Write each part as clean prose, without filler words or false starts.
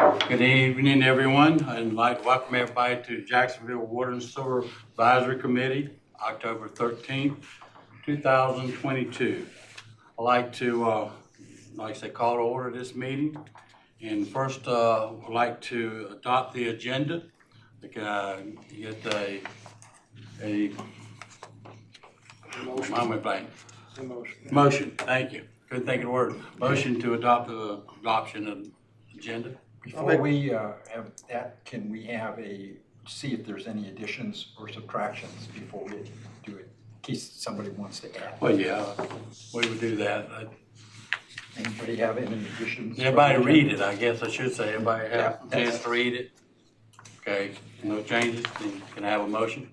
Good evening, everyone. I'd like to welcome everybody to Jacksonville Water and Sewer Advisory Committee, October 13th, 2022. I'd like to, like I said, call to order this meeting. And first, I'd like to adopt the agenda. Get a motion. Thank you. Couldn't think of the word. Motion to adopt the adoption of agenda. Before we have that, can we have see if there's any additions or subtractions before we do it, in case somebody wants to add? Well, yeah, we would do that. Anybody have any additions? Everybody read it, I guess I should say. Everybody have a chance to read it. Okay, no changes, then can I have a motion?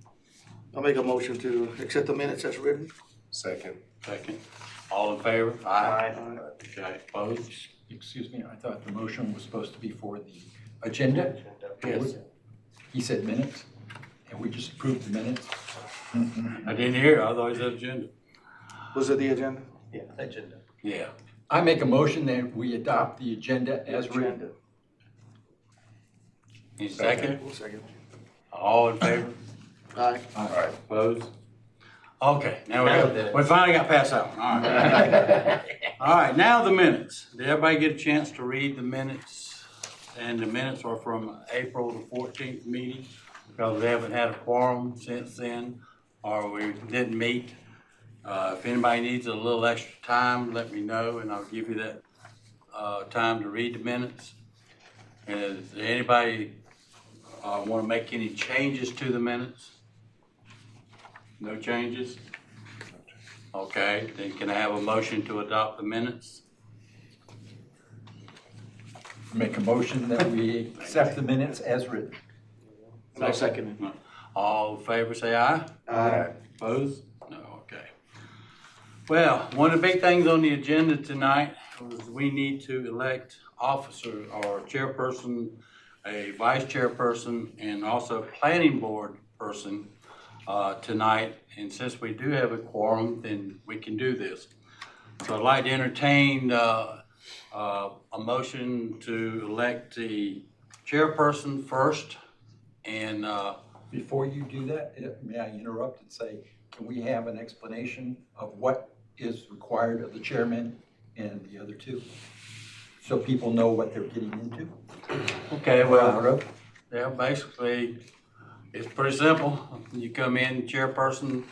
I'll make a motion to accept the minutes as written. Second. All in favor? Aye. Okay, opposed? Excuse me, I thought the motion was supposed to be for the agenda. Yes. He said minutes, and we just approved the minutes. I didn't hear, I thought it said agenda. Was it the agenda? Yeah, agenda. Yeah. I make a motion that we adopt the agenda as written. Any second? We'll second. All in favor? Aye. All right. Opposed? Okay, now we finally got past that one. All right. All right, now the minutes. Did everybody get a chance to read the minutes? And the minutes are from April the 14th meeting, because we haven't had a quorum since then, or we didn't meet. If anybody needs a little extra time, let me know, and I'll give you that time to read the minutes. And does anybody want to make any changes to the minutes? No changes? Okay, then can I have a motion to adopt the minutes? Make a motion that we accept the minutes as written. I'll second it. All in favor say aye. Aye. Opposed? No, okay. Well, one of the big things on the agenda tonight was we need to elect officer or chairperson, a vice chairperson, and also planning board person tonight. And since we do have a quorum, then we can do this. So I'd like to entertain a motion to elect the chairperson first. And Before you do that, may I interrupt and say, can we have an explanation of what is required of the chairman and the other two? So people know what they're getting into? okay, well, yeah, basically, it's pretty simple. You come in, chairperson,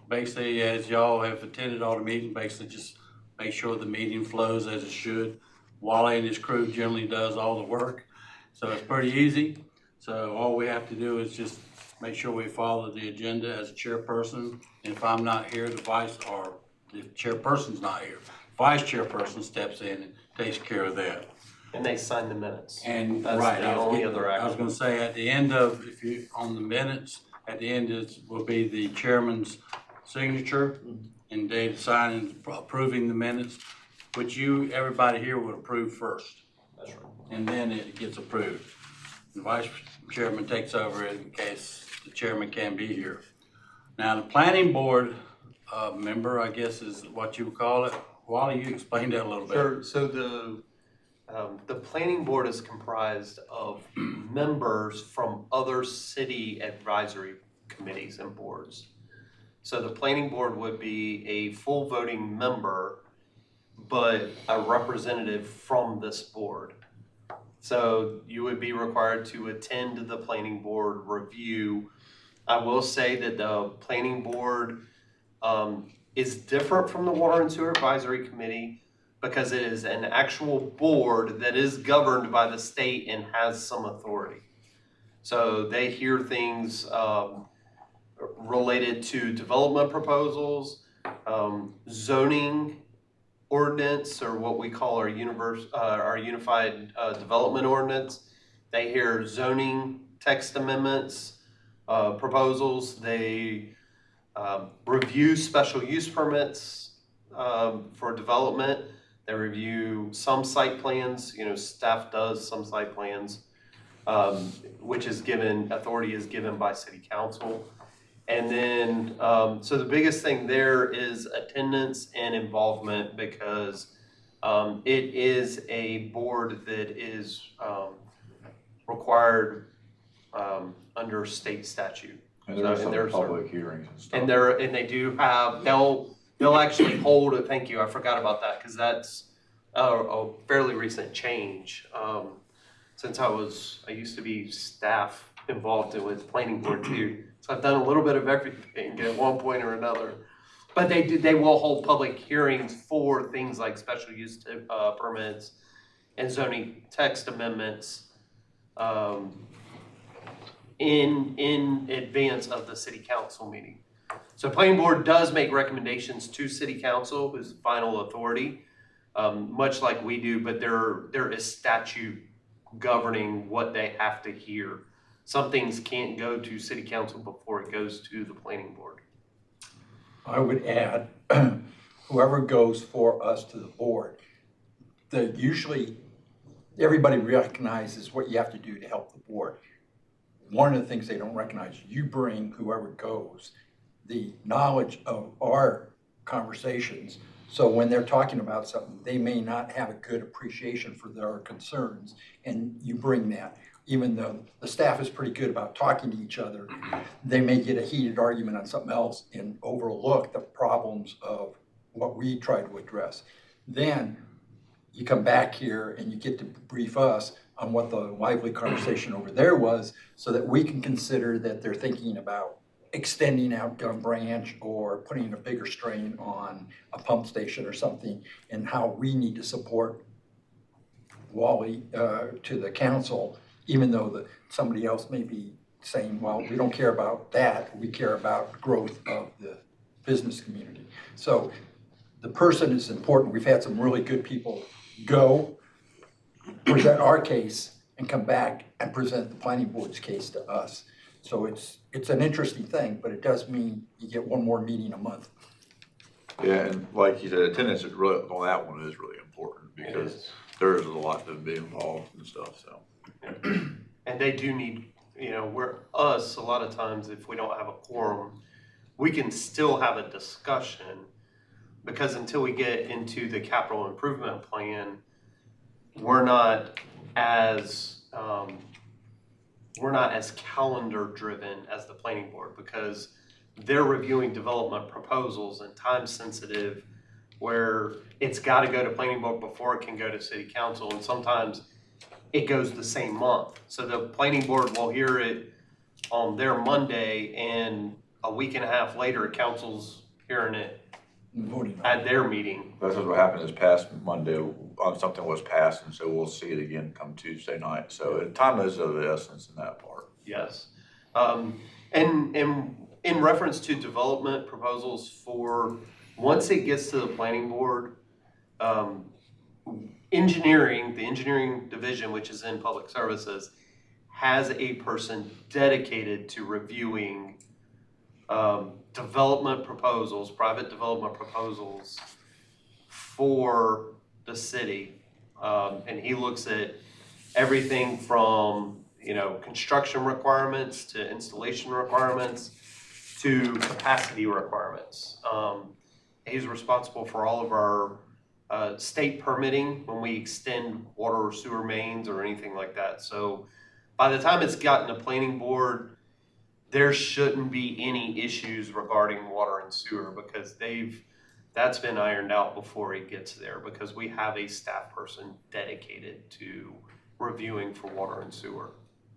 basically, as y'all have attended all the meetings, basically just make sure the meeting flows as it should. Wally and his crew generally does all the work, so it's pretty easy. So all we have to do is just make sure we follow the agenda as a chairperson. And if I'm not here, the vice or the chairperson's not here, vice chairperson steps in and takes care of that. And they sign the minutes. And That's right, the I only other was action. going to say at the end of, if you on the minutes, at the end will be the chairman's signature and date signing, approving the minutes, which everybody here would approve first, That's right. and then it gets approved. The vice chairman takes over in case the chairman can't be here. Now, the planning board member, I guess, is what you would call it. Wally, you explain that a little bit. Sure. So the planning board is comprised of members from other city advisory committees and boards. So the planning board would be a full voting member, but a representative from this board. So you would be required to attend the planning board review. I will say that the planning board is different from the Water and Sewer Advisory Committee because it is an actual board that is governed by the state and has some authority. So they hear things related to development proposals, zoning ordinance, or what we call our unified development ordinance. They hear zoning text amendments, proposals. They review special use permits for development. They review some site plans. Staff does some site plans, which is authority is given by city council. And then, so the biggest thing there is attendance and involvement, because It is a board that is required under state statute. And there are So- some there's public hearings and stuff. And they do have, they'll actually hold it, thank you, I forgot about that, because that's a fairly recent change. Since I used to be staff involved with planning board too, so I've done a little bit of everything at one point or another. But they will hold public hearings for things like special use permits and zoning text amendments in advance of the city council meeting. So planning board does make recommendations to city council, who's the final authority, much like we do, but there is statute governing what they have to hear. Some things can't go to city council before it goes to the planning board. I would add, whoever goes for us to the board, that usually everybody recognizes what you have to do to help the board. One of the things they don't recognize, you bring whoever goes the knowledge of our conversations. So when they're talking about something, they may not have a good appreciation for their concerns, and you bring that. Even though the staff is pretty good about talking to each other, they may get a heated argument on something else and overlook the problems of what we try to address. Then you come back here and you get to brief us on what the lively conversation over there was, so that we can consider that they're thinking about extending out Gun Branch or putting a bigger strain on a pump station or something, and how we need to support Wally to the council, even though somebody else may be saying, well, we don't care about that, we care about growth of the business community. So the person is important. We've had some really good people go, present our case, and come back and present the planning board's case to us. So it's an interesting thing, but it does mean you get one more meeting a month. Yeah, and like you said, attendance is really, on that one is really important, because there is a lot to be involved and stuff, so. And they do need, we're us, a lot of times, if we don't have a quorum, we can still have a discussion, because until we get into the capital improvement plan, we're not as calendar driven as the planning board, because they're reviewing development proposals and time sensitive, where it's got to go to planning board before it can go to city council, and sometimes it goes the same month. So the planning board will hear it on their Monday, and a week and a half later, council's hearing it Voting on at their meeting. That's what happened this past Monday, something was passed, and so we'll see it again come Tuesday night. So time is of the essence in that part. Yes. And in reference to development proposals for, once it gets to the planning board, the engineering division, which is in public services, has a person dedicated to reviewing development proposals, private development proposals for the city. And he looks at everything from, construction requirements to installation requirements to capacity requirements. He's responsible for all of our state permitting when we extend water or sewer mains or anything like that. So by the time it's gotten to planning board, there shouldn't be any issues regarding water and sewer, because that's been ironed out before it gets there, because we have a staff person dedicated to reviewing for water and sewer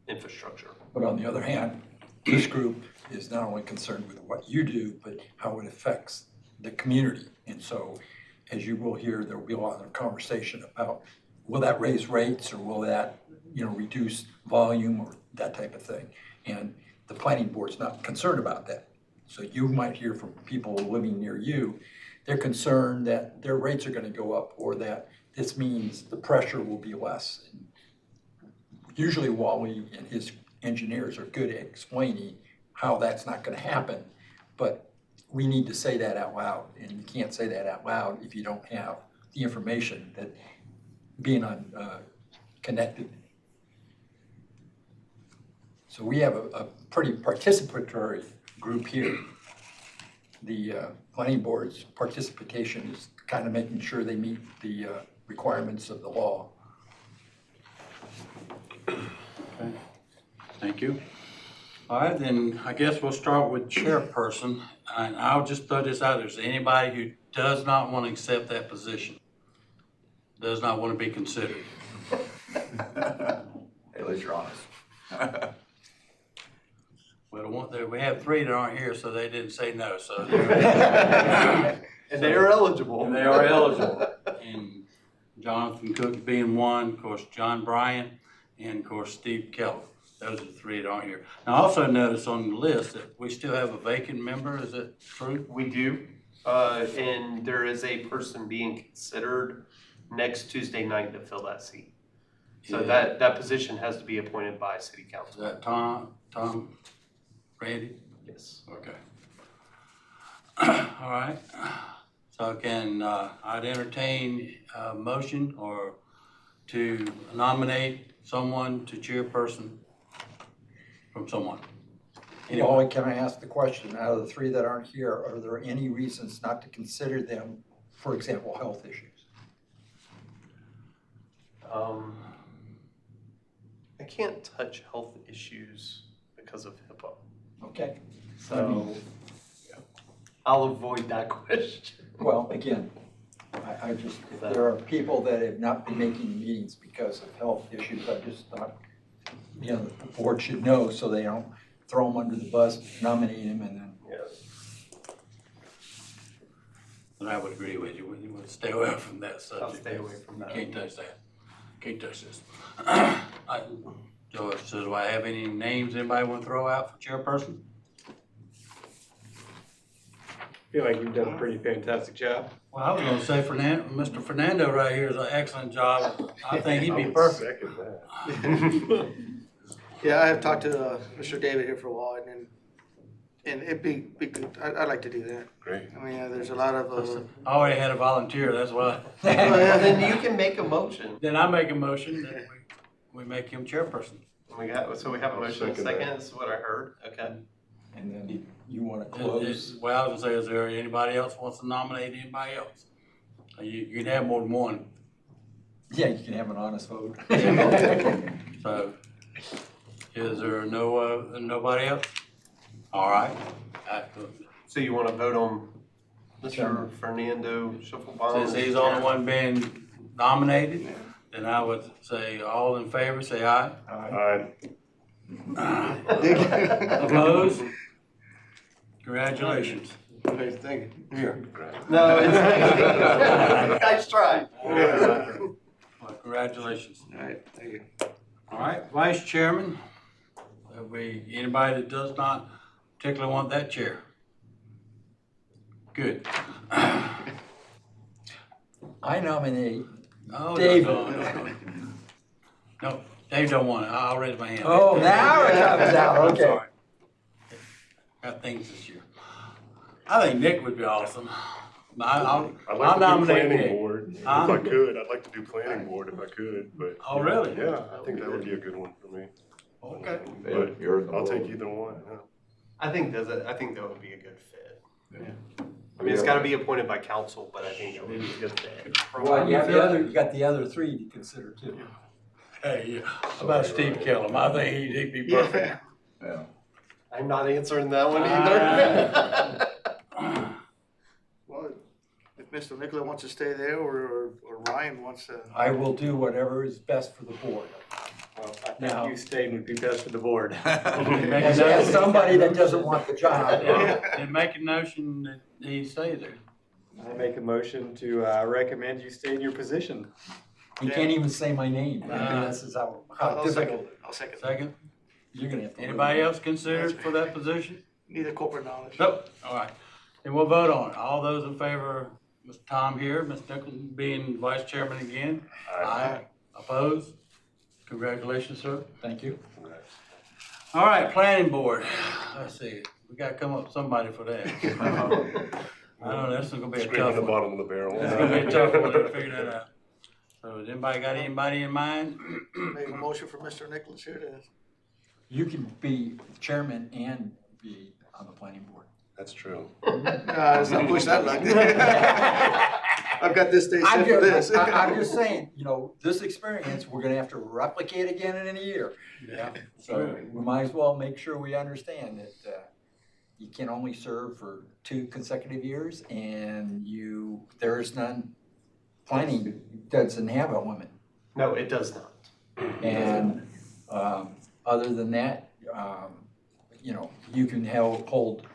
infrastructure. But on the other hand, this group is not only concerned with what you do, but how it affects the community. And so, as you will hear, there will be a lot of conversation about, will that raise rates, or will that, reduce volume, or that type of thing. And the planning board's not concerned about that. So you might hear from people living near you, they're concerned that their rates are going to go up, or that this means the pressure will be less. And usually Wally and his engineers are good at explaining how that's not going to happen, but we need to say that out loud, and you can't say that out loud if you don't have the information that being connected. So we have a pretty participatory group here. The planning board's participation is kind of making sure they meet the requirements of the law. Thank you. All right, then I guess we'll start with chairperson, and I'll just throw this out there. Is there anybody who does not want to accept that position? Does not want to be considered? At least you're honest. Well, we have three that aren't here, so they didn't say no, so. And they are eligible. And they are eligible. And Jonathan Cook being one, of course, John Bryan, and of course, Steve Keller. Those are the three that aren't here. Now, I also noticed on the list that we still have a vacant member. Is that true? We do, and there is a person being considered next Tuesday night to fill that seat. So Yeah. that position has to be appointed by city Is council. that Tom, Randy? Yes. Okay. All right. So I'd entertain a motion or to nominate someone to chairperson from someone. Anyone? Well, can I ask the question, out of the three that aren't here, are there any reasons not to consider them, for example, health issues? I can't touch health issues because of HIPAA, Okay, so I'll avoid that question. well, again, I just, if there are people that have not been making meetings because of health issues, I just thought, the board should know so they don't throw them under the bus, nominate him, and then. And I would agree with you. You want to stay away from that subject. I'll stay away from that. Can't touch that. Can't touch this. So do I have any names anybody want to throw out for chairperson? I feel like you've done a pretty fantastic job. Well, I was going to say Mr. Fernando right here is an excellent job. I think he'd be perfect. Second that. Yeah, I have talked to Mr. David here for a while, and it'd be good. I'd like to do that. Great. I mean, there's a lot of, I already had a volunteer, that's why. Then you can make a motion. Then I make a motion that we make him chairperson. We have a motion and a second second, that. is what I heard, okay. And then you want to close? Well, I was going to say, is there anybody else wants to nominate anybody else? You can have more than one. Yeah, you can have an honest vote. So, is there nobody else? All right. So you want to vote on Mr. Fernando Schiffelbaum? Since he's the only one being nominated, then I would say all in favor, say aye. Opposed? Congratulations. thank you. Here. No, it's, nice try. Well, congratulations. All right, thank you. All right, Vice Chairman, anybody that does not particularly want that chair? Good. I nominate, Oh, David. No, Dave don't want it. I'll raise my hand. oh, now it comes out, I'm okay. sorry. Got things this year. I think Nick would be awesome. I'll I'd like to do nominate planning Nick. board, if Huh? I could. I'd like to do planning board if I could, but. Oh, really? Yeah, I think that would be a good one for me. Okay. But You're in the I'll take world. either one, yeah. I think that would be a good fit. I mean, it's gotta be appointed by council, but I think that would be a good fit. Well, you got the other three to consider too. Hey, yeah. How about Steve Kellum? I think he'd be perfect. Yeah. I'm not answering that one either. Well, if Mr. Nicola wants to stay there, or Ryan wants to. I will do whatever is best for the board. Well, I Now- think you staying would be best for the board. As somebody that doesn't want the job. And make a notion that he stays there. I make a motion to recommend you stay in your position. He can't even say my name. This is how I'll second difficult. it. I'll second it. Second, You're gonna have to. anybody else considered for that position? Need a corporate knowledge. Nope, all right. Then we'll vote on it. All those in favor, Mr. Tom here, Mr. Nicholson being vice chairman again? Aye. Opposed? Congratulations, sir. Thank you. All right, planning board. Let's see, we gotta come up with somebody for that. I don't know, this is gonna be a Scraping tough the one. bottom of the barrel. This is gonna be a tough one to figure that out. So has anybody got anybody in mind? Make a motion for Mr. Nicholas here to. You can be chairman and be on the planning board. That's true. Let's not push that luck. I've got this day set I'm for this. just saying, this experience, we're gonna have to replicate again in a year. Yeah. So we might as well make sure we understand that, you can only serve for 2 consecutive years and there's none, planning doesn't have a limit. No, it does not. And, other than that, you can hold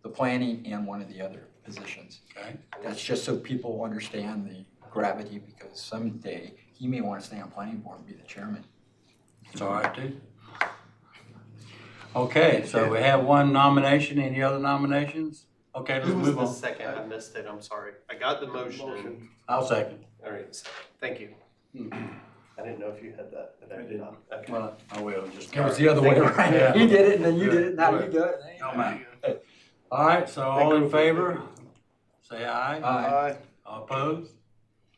the planning and one of the other positions. Okay. That's just so people understand the gravity, because someday he may want to stay on planning board and be the chairman. It's all right, too. Okay, so we have one nomination. Any other nominations? Okay, let's Who was move the on. second? I missed it, I'm sorry. I got the motion. I'll second. All right, thank you. I didn't know if you had that, but I did not. Okay. Well, I will, just. It was the other way around. Yeah. He did it and then you did it, now you do it. No matter. All right, so all in favor, say aye. Aye. All opposed?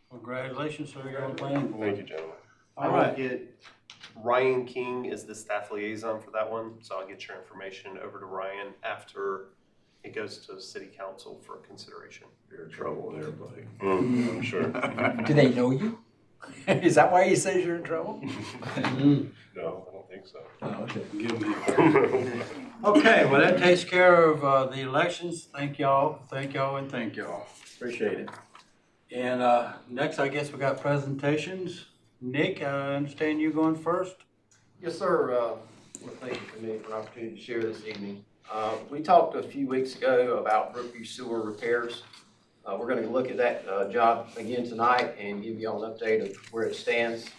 Congratulations, sir, you're on planning board. Thank you, gentlemen. I All will right. get, Ryan King is the staff liaison for that one, so I'll get your information over to Ryan after it goes to city council for consideration. You're in trouble there, buddy. I'm sure. Do they know you? Is that why he says you're in trouble? No, I don't think so. Oh, okay. Give me. Okay, well, that takes care of the elections. Thank y'all, and thank y'all. Appreciate it. And next, I guess we got presentations. Nick, I understand you going first? Yes, sir. Well, thank you for me for an opportunity to share this evening. We talked a few weeks ago about Brookview sewer repairs. We're going to look at that job again tonight and give you all an update of where it stands.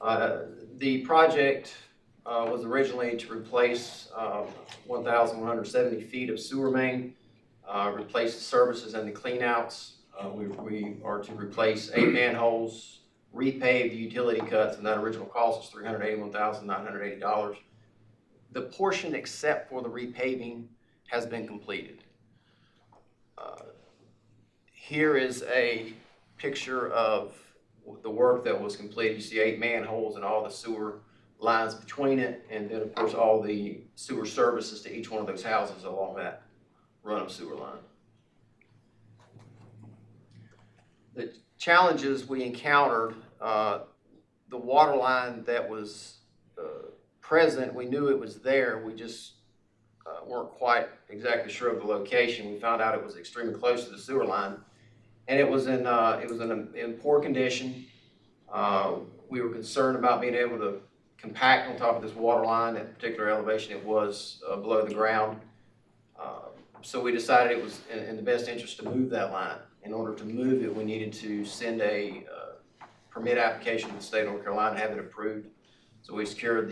The project was originally to replace 1,170 feet of sewer main, replace the services and the cleanouts. We are to replace 8 manholes, repave the utility cuts, and that original cost was $381,980. The portion except for the repaving has been completed. Here is a picture of the work that was completed. You see 8 manholes and all the sewer lines between it, and then of course all the sewer services to each one of those houses along that run of sewer line. The challenges we encountered, the water line that was present, we knew it was there, we just weren't quite exactly sure of the location. We found out it was extremely close to the sewer line, and it was in poor condition. We were concerned about being able to compact on top of this water line. At a particular elevation, it was below the ground. So we decided it was in the best interest to move that line. In order to move it, we needed to send a permit application to the state of North Carolina, have it approved. So we secured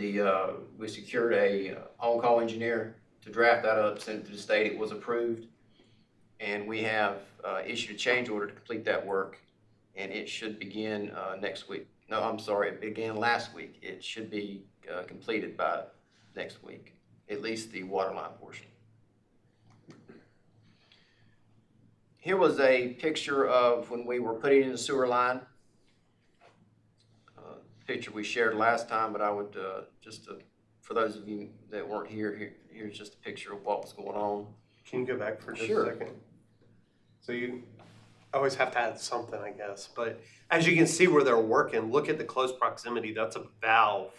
a on-call engineer to draft that up, send it to the state. It was approved, and we have issued a change order to complete that work, and it should begin next week. No, I'm sorry, it began last week. It should be completed by next week, at least the water line portion. Here was a picture of when we were putting in the sewer line. Picture we shared last time, but I would for those of you that weren't here, here's just a picture of what was going on. Can you go back for just Sure. a second? So you always have to add something, I guess, but as you can see where they're working, look at the close proximity. That's a valve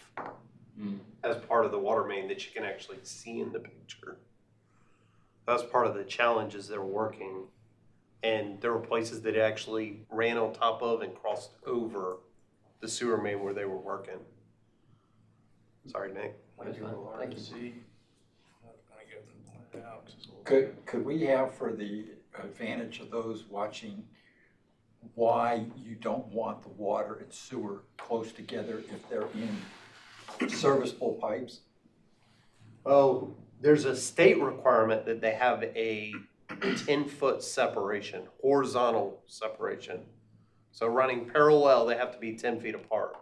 as part of the water main that you can actually see in the picture. That's part of the challenges they're working. And there were places that actually ran on top of and crossed over the sewer main where they were working. Sorry, Nick. That's fine. Thank you. Could we have, for the advantage of those watching, why you don't want the water and sewer close together if they're in serviceable pipes? Well, there's a state requirement that they have a 10-foot separation, horizontal separation. So running parallel, they have to be 10 feet apart.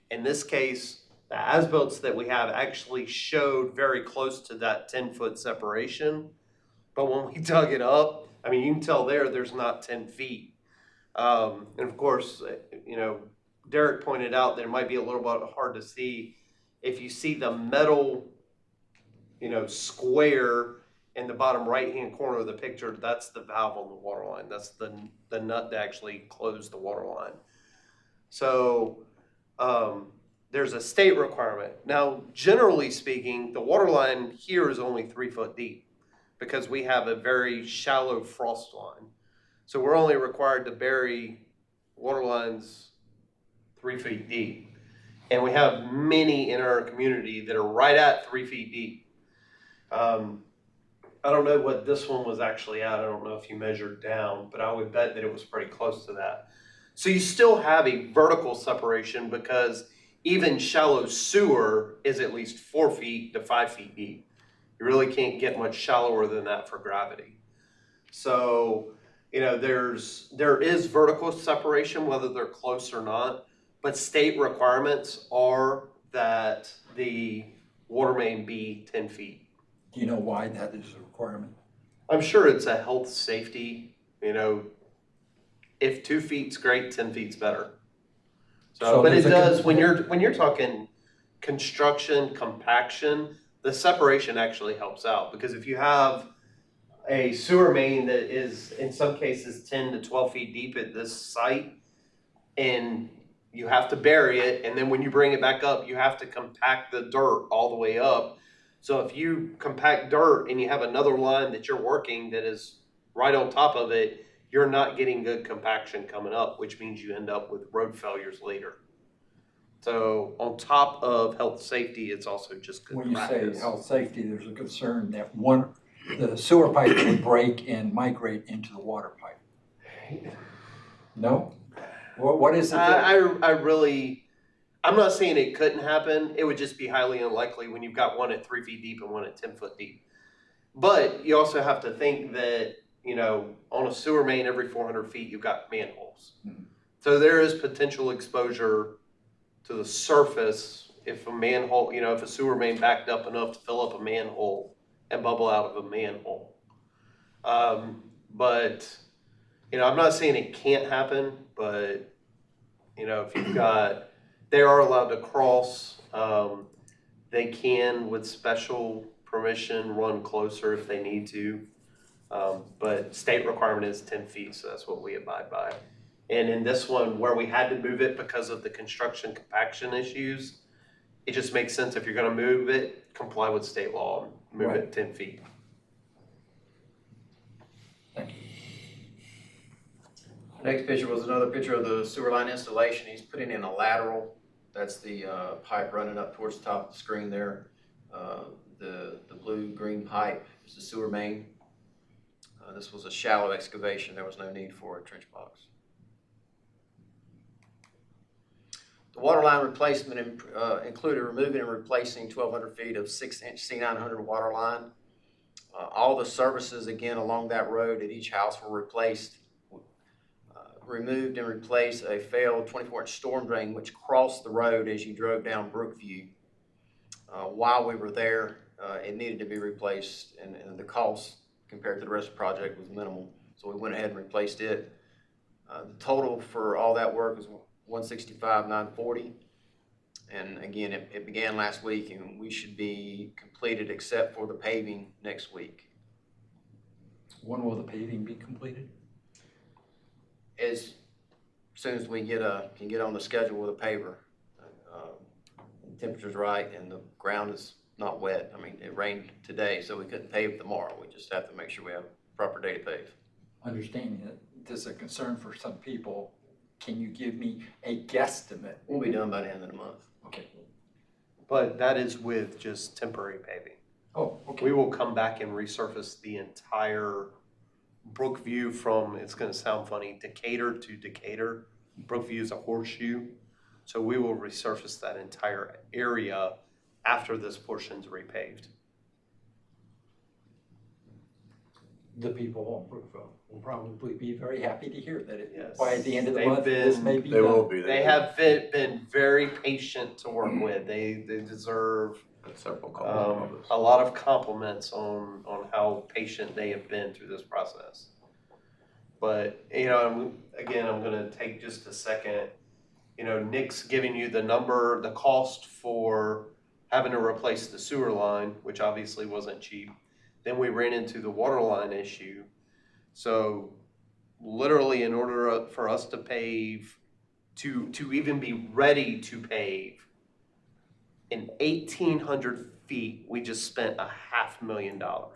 In this case, the as-bills that we have actually showed very close to that 10-foot separation. But when we dug it up, I mean, you can tell there's not 10 feet. And of course, Derek pointed out that it might be a little bit hard to see. If you see the metal, square, in the bottom right-hand corner of the picture, that's the valve on the water line. That's the nut to actually close the water line. So there's a state requirement. Now, generally speaking, the water line here is only 3 foot deep because we have a very shallow frost line. So we're only required to bury water lines 3 feet deep. And we have many in our community that are right at 3 feet deep. I don't know what this one was actually at. I don't know if you measured down, but I would bet that it was pretty close to that. So you still have a vertical separation because even shallow sewer is at least 4 feet to 5 feet deep. You really can't get much shallower than that for gravity. So, you know, there is vertical separation, whether they're close or not, but state requirements are that the water main be 10 feet. Do you know why that is a requirement? I'm sure it's a health safety, you know, if 2 feet's great, 10 feet's better. So but it does, when you're talking construction, compaction, the separation actually helps out, because if you have a sewer main that is in some cases 10 to 12 feet deep at this site, and you have to bury it, and then when you bring it back up, you have to compact the dirt all the way up. So if you compact dirt and you have another line that you're working that is right on top of it, you're not getting good compaction coming up, which means you end up with road failures later. So on top of health safety, it's also just good practice. When you say health safety, there's a concern that the sewer pipe would break and migrate into the water pipe. No? What is it? I'm not saying it couldn't happen. It would just be highly unlikely when you've got one at 3 feet deep and one at 10 foot deep. But you also have to think that, you know, on a sewer main every 400 feet, you've got manholes. Mm-hmm. So there is potential exposure to the surface if a manhole, you know, if a sewer main backed up enough to fill up a manhole and bubble out of a manhole. But, you know, I'm not saying it can't happen, but, you know, if you've got, they are allowed to cross. They can, with special permission, run closer if they need to. But state requirement is 10 feet, so that's what we abide by. And in this one, where we had to move it because of the construction compaction issues, it just makes sense if you're going to move it, comply with state law and move it 10 feet. Thank you. Next picture was another picture of the sewer line installation. He's putting in a lateral. That's the pipe running up towards the top of the screen there. The blue-green pipe is the sewer main. This was a shallow excavation. There was no need for a trench box. The water line replacement included removing and replacing 1,200 feet of 6-inch C900 water line. All the services, again, along that road at each house were replaced. Removed and replaced a failed 24-inch storm drain which crossed the road as you drove down Brookview. While we were there, it needed to be replaced, and the cost compared to the rest of the project was minimal. So we went ahead and replaced it. The total for all that work was $165,940. And again, it began last week, and we should be completed except for the paving next week. When will the paving be completed? As soon as we can get on the schedule with a paver. The temperature's right and the ground is not wet. I mean, it rained today, so we couldn't pave tomorrow. We just have to make sure we have a proper day to pave. Understanding that this is a concern for some people, can you give me a guesstimate? We'll be done by the end of the month. Okay. But that is with just temporary paving. Oh, okay. We will come back and resurface the entire Brookview from, it's going to sound funny, Decatur to Decatur. Brookview is a horseshoe. So we will resurface that entire area after this portion's repaved. The people on Brookville will probably be very happy to hear that Yes. by the end of the They've month, this may be They done. will be. They have been very patient to work with. They deserve Several calls. a lot of compliments on how patient they have been through this process. But, you know, I'm going to take just a second. You know, Nick's giving you the cost for having to replace the sewer line, which obviously wasn't cheap. Then we ran into the water line issue. So literally in order for us to pave, to even be ready to pave, in 1,800 feet, we just spent $500,000.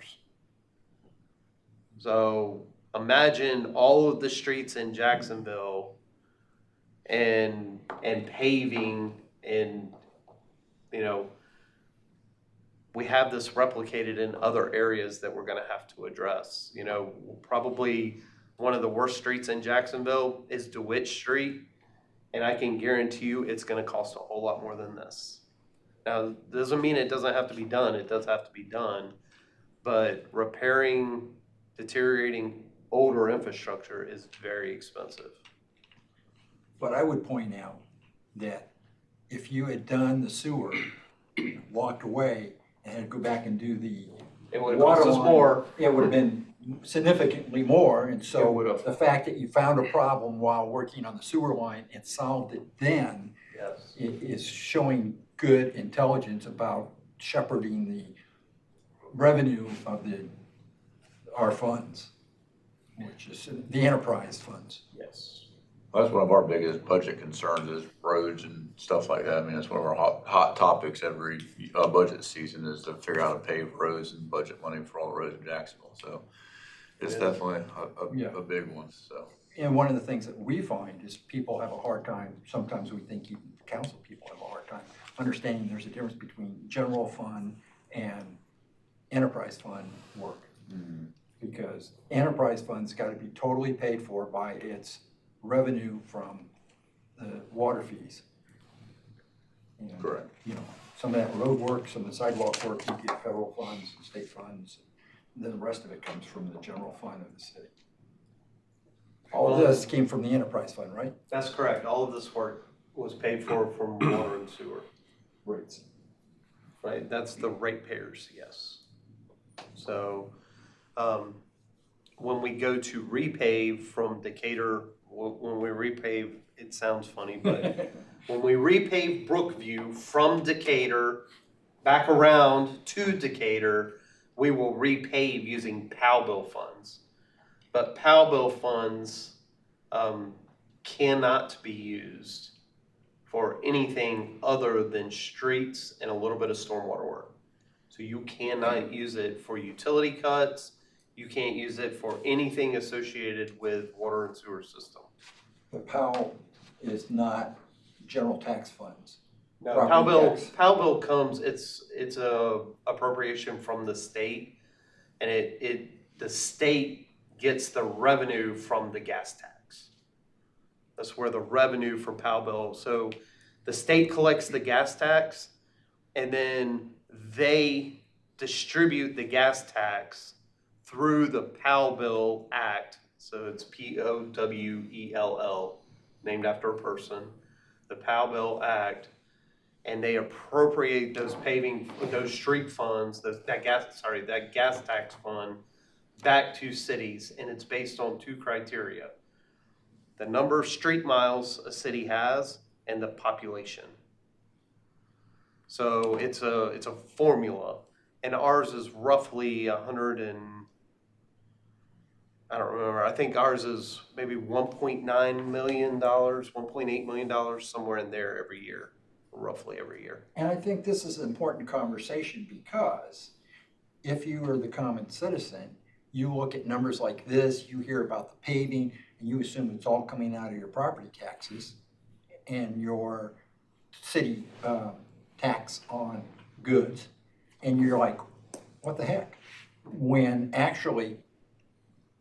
So imagine all of the streets in Jacksonville and paving, and we have this replicated in other areas that we're gonna have to address. Probably one of the worst streets in Jacksonville is DeWitt Street, and I can guarantee you it's gonna cost a whole lot more than this. Now, doesn't mean it doesn't have to be done, it does have to be done, but repairing deteriorating older infrastructure is very expensive. But I would point out that if you had done the sewer, walked away, and had to go back and do the It would have water cost us line, more. it would have been significantly more. And It so would've. the fact that you found a problem while working on the sewer line and solved it then Yes. is showing good intelligence about shepherding the revenue of our funds, which is the enterprise funds. Yes. That's one of our biggest budget concerns is roads and stuff like that. I mean, that's one of our hot topics every budget season is to figure out how to pave roads and budget money for all the roads in Jacksonville. So it's definitely a big one, so. And one of the things that we find is people have a hard time, sometimes we think even council people have a hard time understanding there's a difference between general fund and enterprise fund work. Mm-hmm. Because enterprise fund's gotta be totally paid for by its revenue from the water fees. And, Correct. Some of that road work, some of the sidewalk work, you get federal funds and state funds. And then the rest of it comes from the general fund of the city. All of this came from the enterprise fund, right? That's correct. All of this work was paid for from water and sewer, Rates. right? That's the ratepayers, yes. So, when we go to repave from Decatur, when we repave, it sounds funny, but when we repave Brookview from Decatur back around to Decatur, we will repave using POW bill funds. But POW bill funds cannot be used for anything other than streets and a little bit of stormwater work. So you cannot use it for utility cuts. You can't use it for anything associated with water and sewer system. The POW is not general tax funds. No, Property tax. POW bill comes, it's a appropriation from the state, and the state gets the revenue from the gas tax. That's where the revenue for POW bill, so the state collects the gas tax, and then they distribute the gas tax through the POW bill Act, so it's POWELL, named after a person, the POW bill Act, and they appropriate those street funds, that gas tax fund back to cities, and it's based on two criteria: the number of street miles a city has and the population. So it's a formula, and ours is roughly I don't remember. I think ours is maybe $1.9 million, $1.8 million, somewhere in there every year, roughly every year. And I think this is an important conversation because if you are the common citizen, you look at numbers like this, you hear about the paving, and you assume it's all coming out of your property taxes and your city tax on goods. And you're like, what the heck? When actually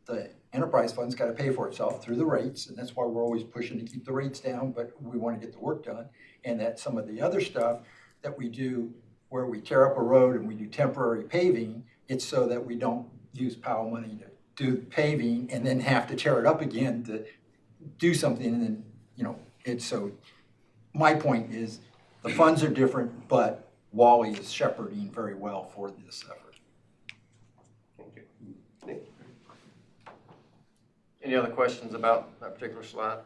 the enterprise fund's got to pay for itself through the rates, and that's why we're always pushing to keep the rates down, but we want to get the work done. And that some of the other stuff that we do where we tear up a road and we do temporary paving, it's so that we don't use POW money to do paving and then have to tear it up again to do something. And then, it's so, my point is the funds are different, but Wally is shepherding very well for this effort. Thank you. Nick? Any other questions about that particular slide?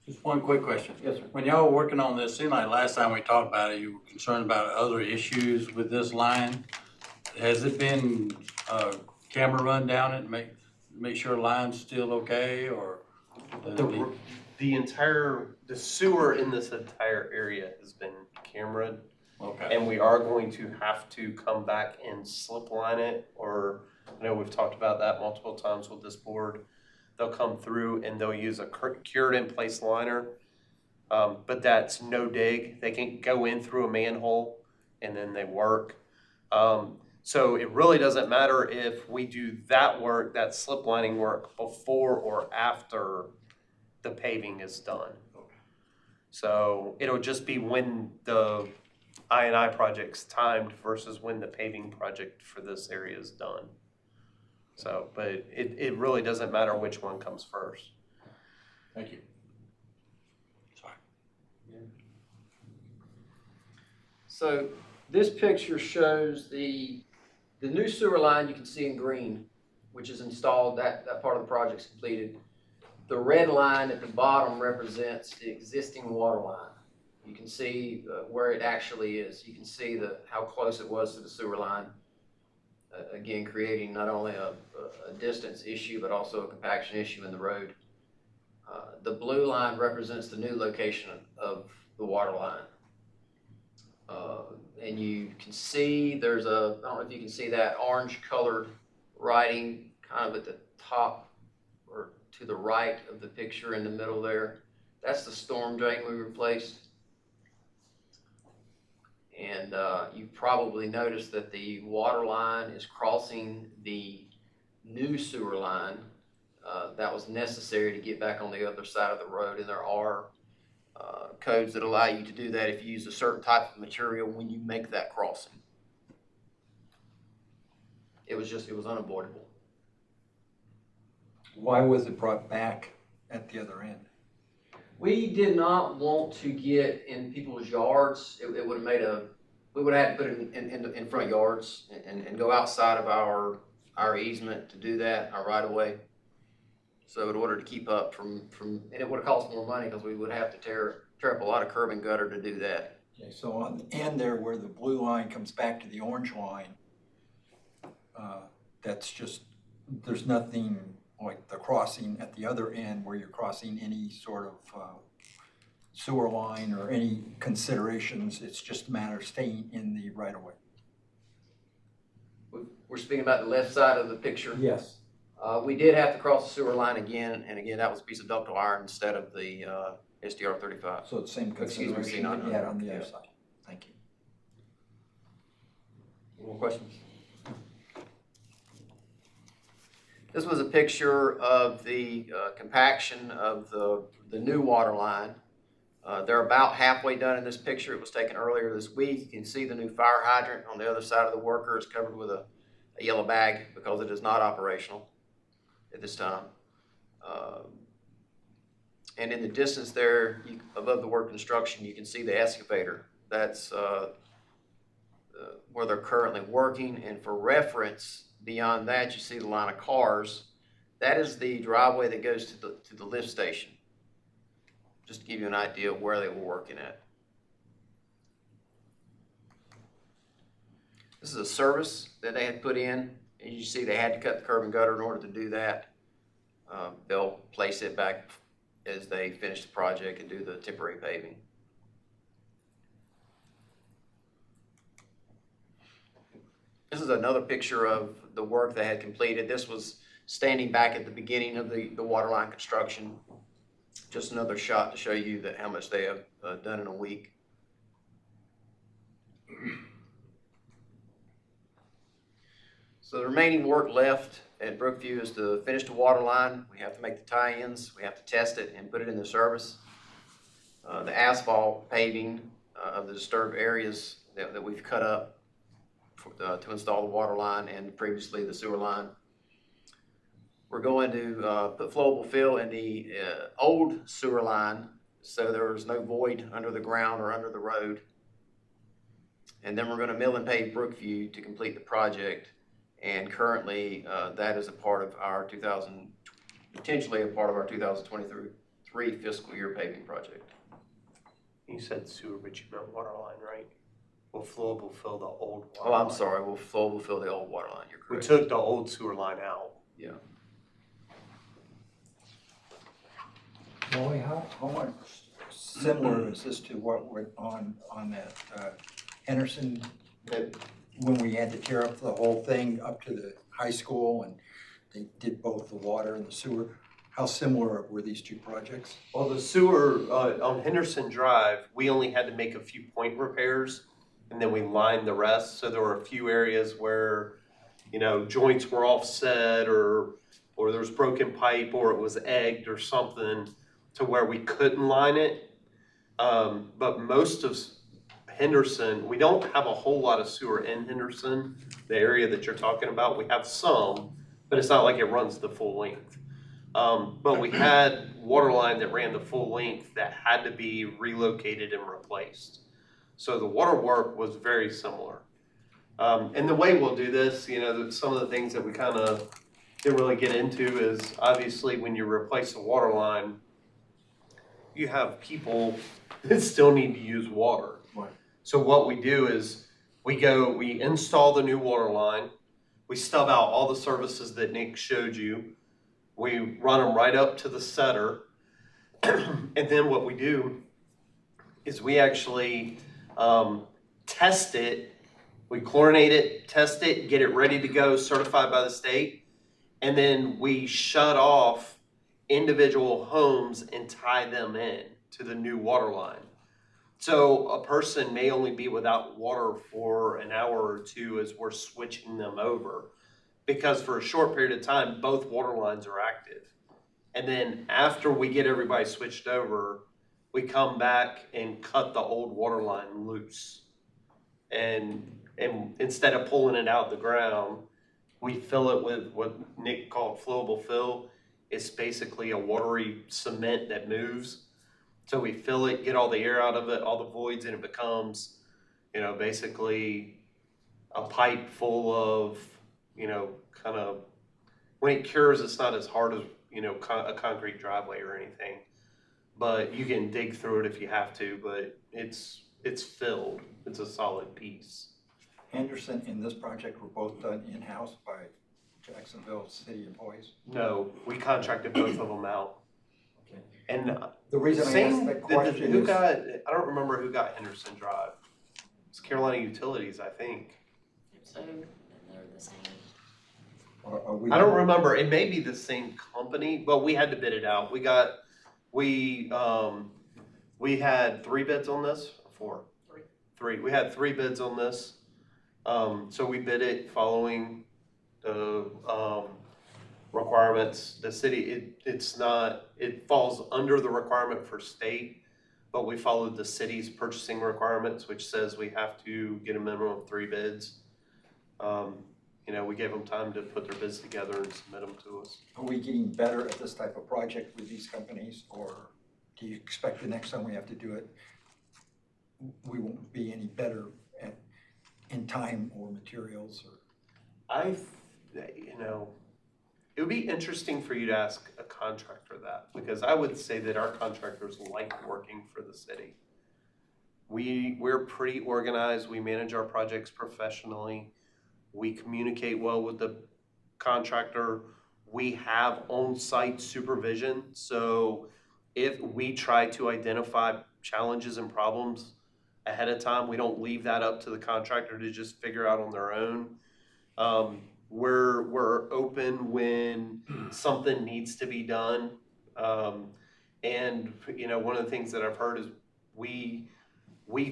Just one quick question. Yes, sir. When y'all were working on this, seemed like last time we talked about it, you were concerned about other issues with this line. Has it been camera run down it and make sure line's still okay, or? The sewer in this entire area has been cameraed, Okay, and we are going to have to come back and slip line it, or, I know we've talked about that multiple times with this board. They'll come through and they'll use a cured in place liner, but that's no dig. They can go in through a manhole and then they work. So it really doesn't matter if we do that work, that slip lining work, before or after the paving is done. So it'll just be when the I&I project's timed versus when the paving project for this area is done. So, but it really doesn't matter which one comes first. thank you. Sorry. So this picture shows the new sewer line you can see in green, which is installed, that part of the project's completed. The red line at the bottom represents the existing water line. You can see where it actually is. You can see how close it was to the sewer line. Again, creating not only a distance issue, but also a compaction issue in the road. The blue line represents the new location of the water line. And you can see there's I don't know if you can see that orange colored writing kind of at the top or to the right of the picture in the middle there. That's the storm drain we replaced. And you've probably noticed that the water line is crossing the new sewer line. That was necessary to get back on the other side of the road, and there are codes that allow you to do that if you use a certain type of material when you make that crossing. It was unavoidable. Why was it brought back at the other end? We did not want to get in people's yards. It would have made we would have had to put it in front yards and go outside of our easement to do that, our right of way. So in order to keep up and it would have cost more money because we would have to tear up a lot of curb and gutter to do that. Okay, so on the end there where the blue line comes back to the orange line, that's just, there's nothing like the crossing at the other end where you're crossing any sort of sewer line or any considerations. It's just a matter of staying in the right of way. We're speaking about the left side of the picture. Yes. We did have to cross the sewer line again, and again, that was a piece of ductile iron instead of the SDR 35. So it's the same Excuse me, consideration that you had on the other yeah. side. Thank you. Any more questions? This was a picture of the compaction of the new water line. They're about halfway done in this picture. It was taken earlier this week. You can see the new fire hydrant on the other side of the worker is covered with a yellow bag because it is not operational at this time. And in the distance there, above the work construction, you can see the excavator. That's where they're currently working. And for reference, beyond that, you see the line of cars. That is the driveway that goes to the lift station. Just to give you an idea of where they were working at. This is a service that they had put in. And you see they had to cut the curb and gutter in order to do that. They'll place it back as they finish the project and do the temporary paving. This is another picture of the work they had completed. This was standing back at the beginning of the water line construction. Just another shot to show you how much they have done in a week. So the remaining work left at Brookview is to finish the water line. We have to make the tie-ins, we have to test it and put it into service. The asphalt paving of the disturbed areas that we've cut up to install the water line and previously the sewer line. We're going to put flowable fill in the old sewer line so there is no void under the ground or under the road. And then we're going to mill and pave Brookview to complete the project. And currently, that is potentially a part of our 2023 fiscal year paving project. You said sewer, but you meant water line, right? Well, Floyd will fill the old water Oh, I'm line. sorry, we'll fill the old water line, you're We correct. took the old sewer line out. Yeah. Molly, how much similar is this to what went on that Henderson? When we had to tear up the whole thing up to the high school and they did both the water and the sewer? How similar were these two projects? Well, the sewer, on Henderson Drive, we only had to make a few point repairs and then we lined the rest. So there were a few areas where, you know, joints were offset or there was broken pipe or it was egged or something to where we couldn't line it. But most of Henderson, we don't have a whole lot of sewer in Henderson, the area that you're talking about. We have some, but it's not like it runs the full length. But we had water line that ran the full length that had to be relocated and replaced. So the water work was very similar. And the way we'll do this, you know, some of the things that we kind of didn't really get into is obviously when you replace the water line, you have people that still need to use water. Right. So what we do is we install the new water line, we stub out all the services that Nick showed you, we run them right up to the setter, and then what we do is we actually test it, we chlorinate it, test it, get it ready to go, certified by the state, and then we shut off individual homes and tie them in to the new water line. So a person may only be without water for an hour or two as we're switching them over, because for a short period of time, both water lines are active. And then after we get everybody switched over, we come back and cut the old water line loose. And instead of pulling it out of the ground, we fill it with what Nick called flowable fill. It's basically a watery cement that moves. So we fill it, get all the air out of it, all the voids, and it becomes, you know, basically a pipe full of, you know, kind of, when it cures, it's not as hard as, you know, a concrete driveway or anything. But you can dig through it if you have to, but it's filled. It's a solid piece. Henderson and this project were both done in-house by Jacksonville city employees? No, we contracted both of them out. Okay. And The reason I asked that question is. I don't remember who got Henderson Drive. It's Carolina Utilities, I think. So, and they're the same. Are we? I don't remember. It may be the same company, but we had to bid it out. We had 3 bids on this, 4? 3. We had 3 bids on this. So we bid it following the requirements. The city, it falls under the requirement for state, but we followed the city's purchasing requirements, which says we have to get a minimum of 3 bids. You know, we gave them time to put their bids together and submit them to us. Are we getting better at this type of project with these companies, or do you expect the next time we have to do it, we won't be any better in time or materials? Or You know, it would be interesting for you to ask a contractor that, because I would say that our contractors like working for the city. We're pretty organized. We manage our projects professionally. We communicate well with the contractor. We have on-site supervision. So if we try to identify challenges and problems ahead of time, we don't leave that up to the contractor to just figure out on their own. We're open when something needs to be done. And you know, one of the things that I've heard is we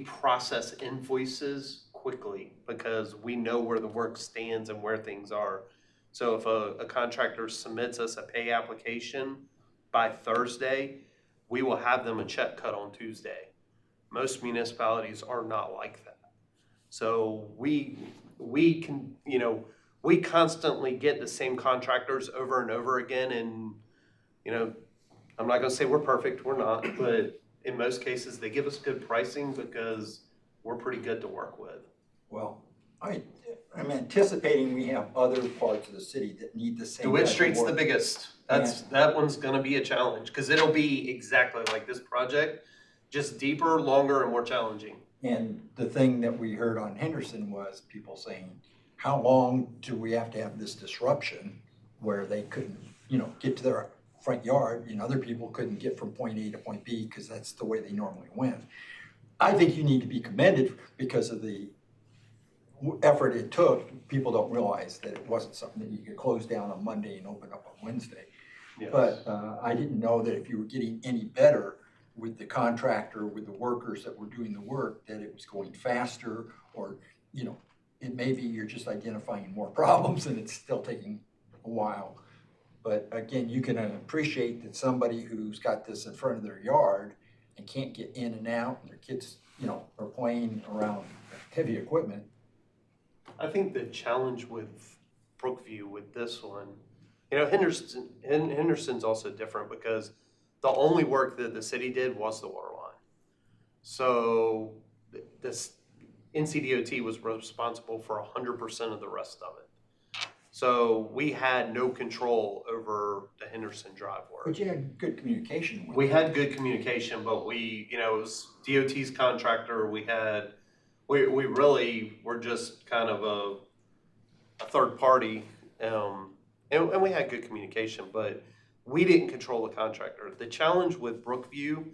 process invoices quickly because we know where the work stands and where things are. So if a contractor submits us a pay application by Thursday, we will have them a check cut on Tuesday. Most municipalities are not like that. So we can, you know, we constantly get the same contractors over and over again. And, you know, I'm not gonna say we're perfect, we're not, but in most cases, they give us good pricing because we're pretty good to work with. well, I'm anticipating we have other parts of the city that need the same. DeWitt type of Street's the work. biggest. That one's gonna be a challenge because it'll be exactly like this project, just deeper, longer, and more challenging. And the thing that we heard on Henderson was people saying, how long do we have to have this disruption where they couldn't, get to their front yard, and other people couldn't get from point A to point B because that's the way they normally went. I think you need to be commended because of the effort it took. People don't realize that it wasn't something that you could close down on Monday and open up on Wednesday. Yes. But I didn't know that if you were getting any better with the contractor, with the workers that were doing the work, that it was going faster, or, it may be you're just identifying more problems and it's still taking a while. But again, you can appreciate that somebody who's got this in front of their yard and can't get in and out, and their kids, are playing around heavy equipment. I think the challenge with Brookview with this one, Henderson's also different because the only work that the city did was the water line. So this NCDOT was responsible for 100% of the rest of it. So we had no control over the Henderson Drive work. But you had good communication with We them. had good communication, but it was DOT's contractor. We really were just kind of a third party, and we had good communication, but we didn't control the contractor. The challenge with Brookview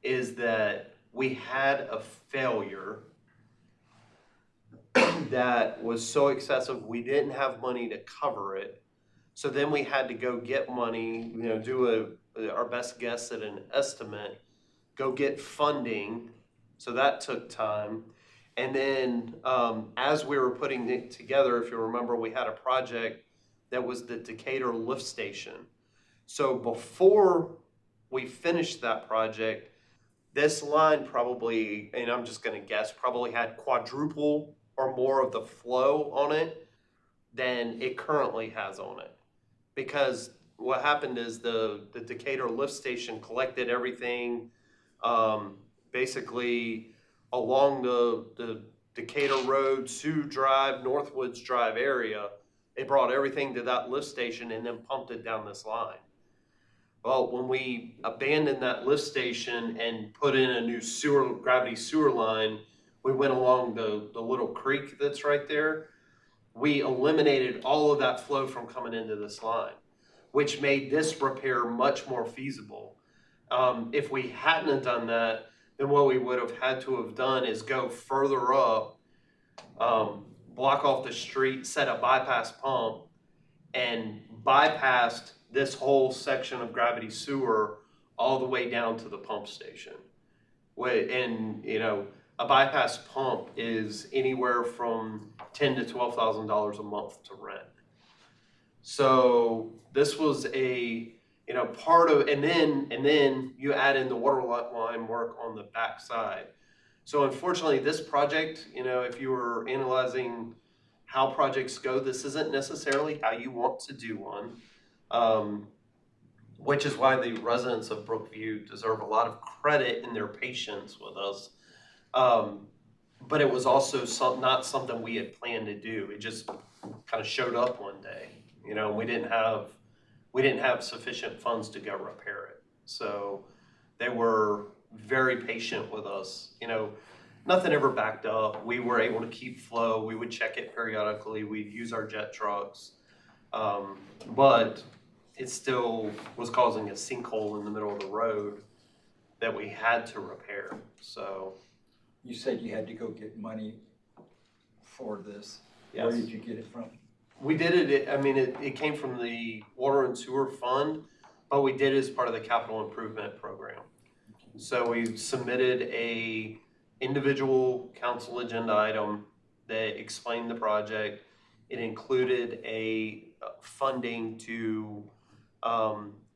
is that we had a failure that was so excessive, we didn't have money to cover it. So then we had to go get money, do our best guess at an estimate, go get funding. So that took time. And then as we were putting it together, if you remember, we had a project that was the Decatur lift station. So before we finished that project, this line probably, and I'm just going to guess, probably had quadruple or more of the flow on it than it currently has on it. Because what happened is the Decatur lift station collected everything basically along the Decatur Road, Sioux Drive, Northwoods Drive area. They brought everything to that lift station and then pumped it down this line. Well, when we abandoned that lift station and put in a new gravity sewer line, we went along the little creek that's right there. We eliminated all of that flow from coming into this line, which made this repair much more feasible. If we hadn't have done that, then what we would have had to have done is go further up, block off the street, set a bypass pump, and bypassed this whole section of gravity sewer all the way down to the pump station. And, a bypass pump is anywhere from $10,000 to $12,000 a month to rent. So this was a, part of, and then you add in the water line work on the back side. So unfortunately, this project, if you were analyzing how projects go, this isn't necessarily how you want to do one. Which is why the residents of Brookview deserve a lot of credit in their patience with us. But it was also not something we had planned to do. It just kind of showed up one day. We didn't have sufficient funds to go repair it. So they were very patient with us. Nothing ever backed up. We were able to keep flow. We would check it periodically. We'd use our jet trucks. But it still was causing a sinkhole in the middle of the road that we had to repair. So You said you had to go get money for this. Yes. Where did you get it from? we did it, it came from the Water and Sewer Fund, but we did it as part of the capital improvement program. So we submitted a individual council agenda item that explained the project. It included a funding to,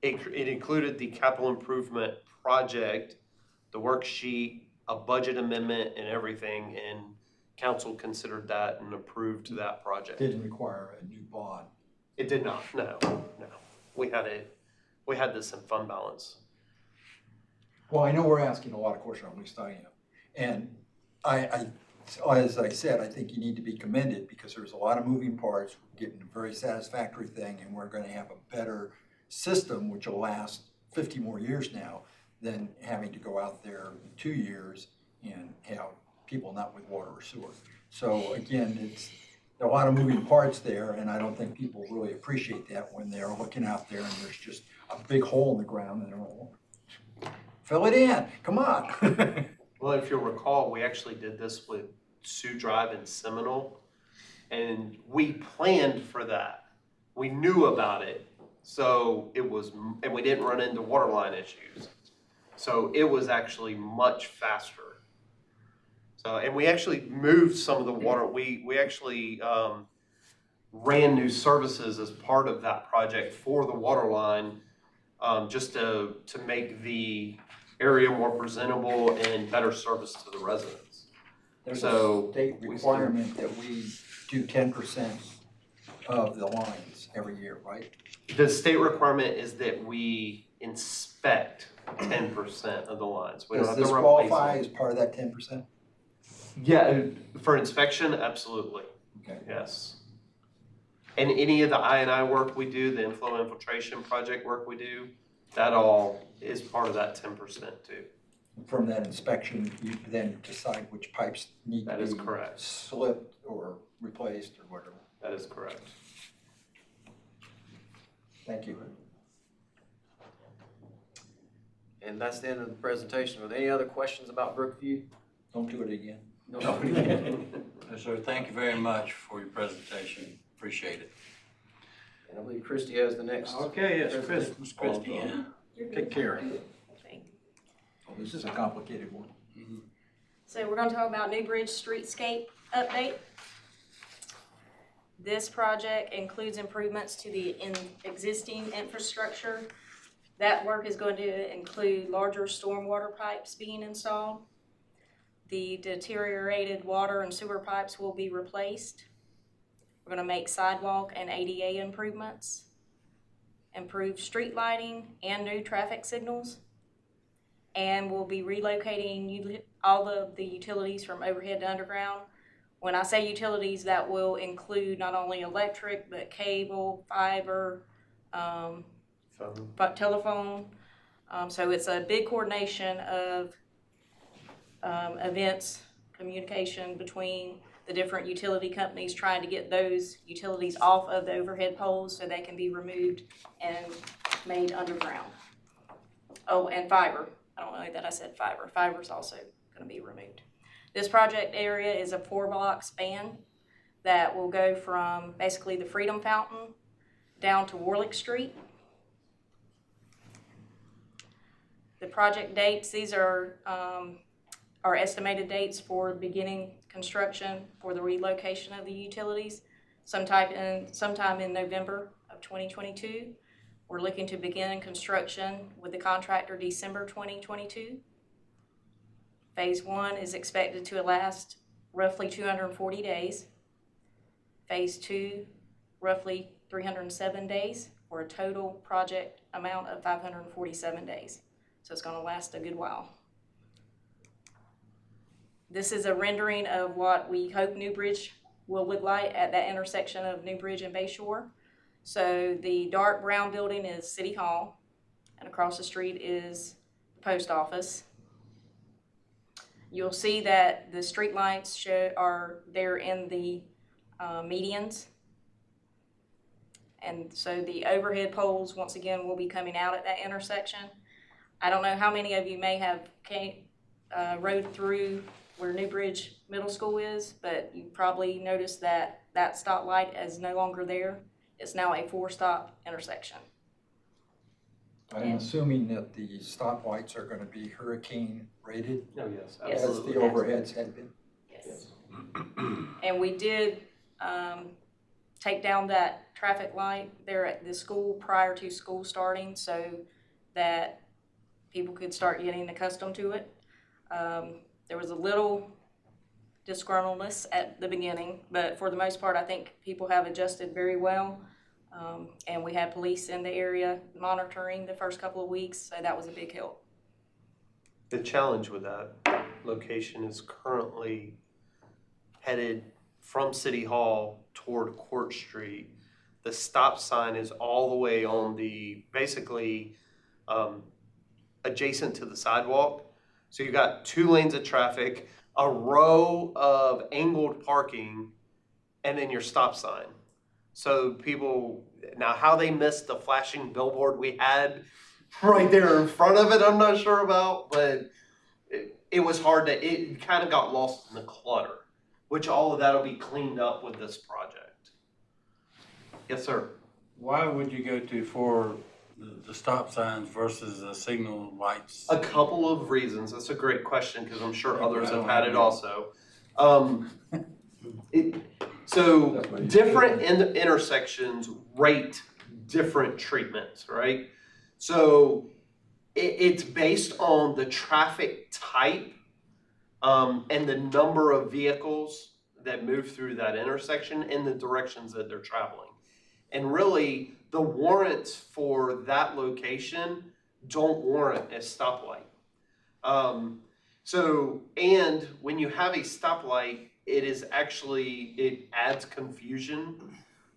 it included the capital improvement project, the worksheet, a budget amendment and everything, and council considered that and approved that project. Didn't require a new bond. It did not, no. We had this in fund balance. Well, I know we're asking a lot of questions, at least I am. And as I said, I think you need to be commended because there's a lot of moving parts, getting a very satisfactory thing, and we're gonna have a better system which will last 50 more years now than having to go out there in 2 years and have people not with water or sewer. So again, there are a lot of moving parts there, and I don't think people really appreciate that when they're looking out there and there's just a big hole in the ground and they're like, fill it in, come on. Well, if you'll recall, we actually did this with Sioux Drive and Seminole, and we planned for that. We knew about it, so and we didn't run into water line issues. So it was actually much faster. So, and we actually moved some of the water, we actually ran new services as part of that project for the water line, just to make the area more presentable and better service to the residents. There's So, a state we requirement that we do 10% of the lines every year, right? The state requirement is that we inspect 10% of the lines. We don't Does have this to replace qualify them. as part of that 10%? Yeah, for inspection, absolutely, Okay. yes. And any of the I&I work we do, the inflow infiltration project work we do, that all is part of that 10% too. From that inspection, you then decide which pipes need to That is be correct. slipped or replaced or whatever. That is correct. Thank you. And that's the end of the presentation. Are there any other questions about Brookview? Don't do it again. Yes, sir, thank you very much for your presentation, appreciate it. And I believe Christie has the next. Okay, yes, Chris, Ms. Christie, yeah. Take care. Oh, this is a complicated one. So we're gonna talk about New Bridge streetscape update. This project includes improvements to the existing infrastructure. That work is going to include larger stormwater pipes being installed. The deteriorated water and sewer pipes will be replaced. We're gonna make sidewalk and ADA improvements, improve street lighting and new traffic signals. And we'll be relocating all of the utilities from overhead to underground. When I say utilities, that will include not only electric, but cable, fiber, but telephone. So it's a big coordination of events, communication between the different utility companies, trying to get those utilities off of the overhead poles so they can be removed and made underground. Oh, and fiber. I don't know that I said fiber. Fiber is also going to be removed. This project area is a 4-block span that will go from basically the Freedom Fountain down to Warlick Street. The project dates, these are our estimated dates for beginning construction for the relocation of the utilities, sometime in November of 2022. We're looking to begin construction with the contractor December 2022. Phase 1 is expected to last roughly 240 days. Phase 2, roughly 307 days, for a total project amount of 547 days. So it's gonna last a good while. This is a rendering of what we hope New Bridge will look like at that intersection of New Bridge and Bayshore. So the dark brown building is City Hall, and across the street is the post office. You'll see that the street lights are there in the medians. And so the overhead poles, once again, will be coming out at that intersection. I don't know how many of you may have rode through where New Bridge Middle School is, but you probably noticed that that stoplight is no longer there. It's now a 4-stop intersection. I'm assuming that the stoplights are going to be hurricane rated, Oh, yes, Yes. as the overheads had been. Yes. And we did take down that traffic light there at the school prior to school starting so that people could start getting accustomed to it. There was a little disgruntledness at the beginning, but for the most part, I think people have adjusted very well. And we had police in the area monitoring the first couple of weeks, so that was a big help. The challenge with that location is currently headed from City Hall toward Court Street. The stop sign is all the way on the, basically adjacent to the sidewalk. So you've got 2 lanes of traffic, a row of angled parking and then your stop sign. So people, now how they missed the flashing billboard we had right there in front of it, I'm not sure about, but it was hard to, it kind of got lost in the clutter, which all of that will be cleaned up with this project. Yes, sir. Why would you go to for the stop signs versus the signal lights? A couple of reasons. That's a great question because I'm sure others have had it Yeah. also. So different intersections rate different treatments, right? So it's based on the traffic type and the number of vehicles that move through that intersection and the directions that they're traveling. And really, the warrants for that location don't warrant a stoplight. And when you have a stoplight, it adds confusion.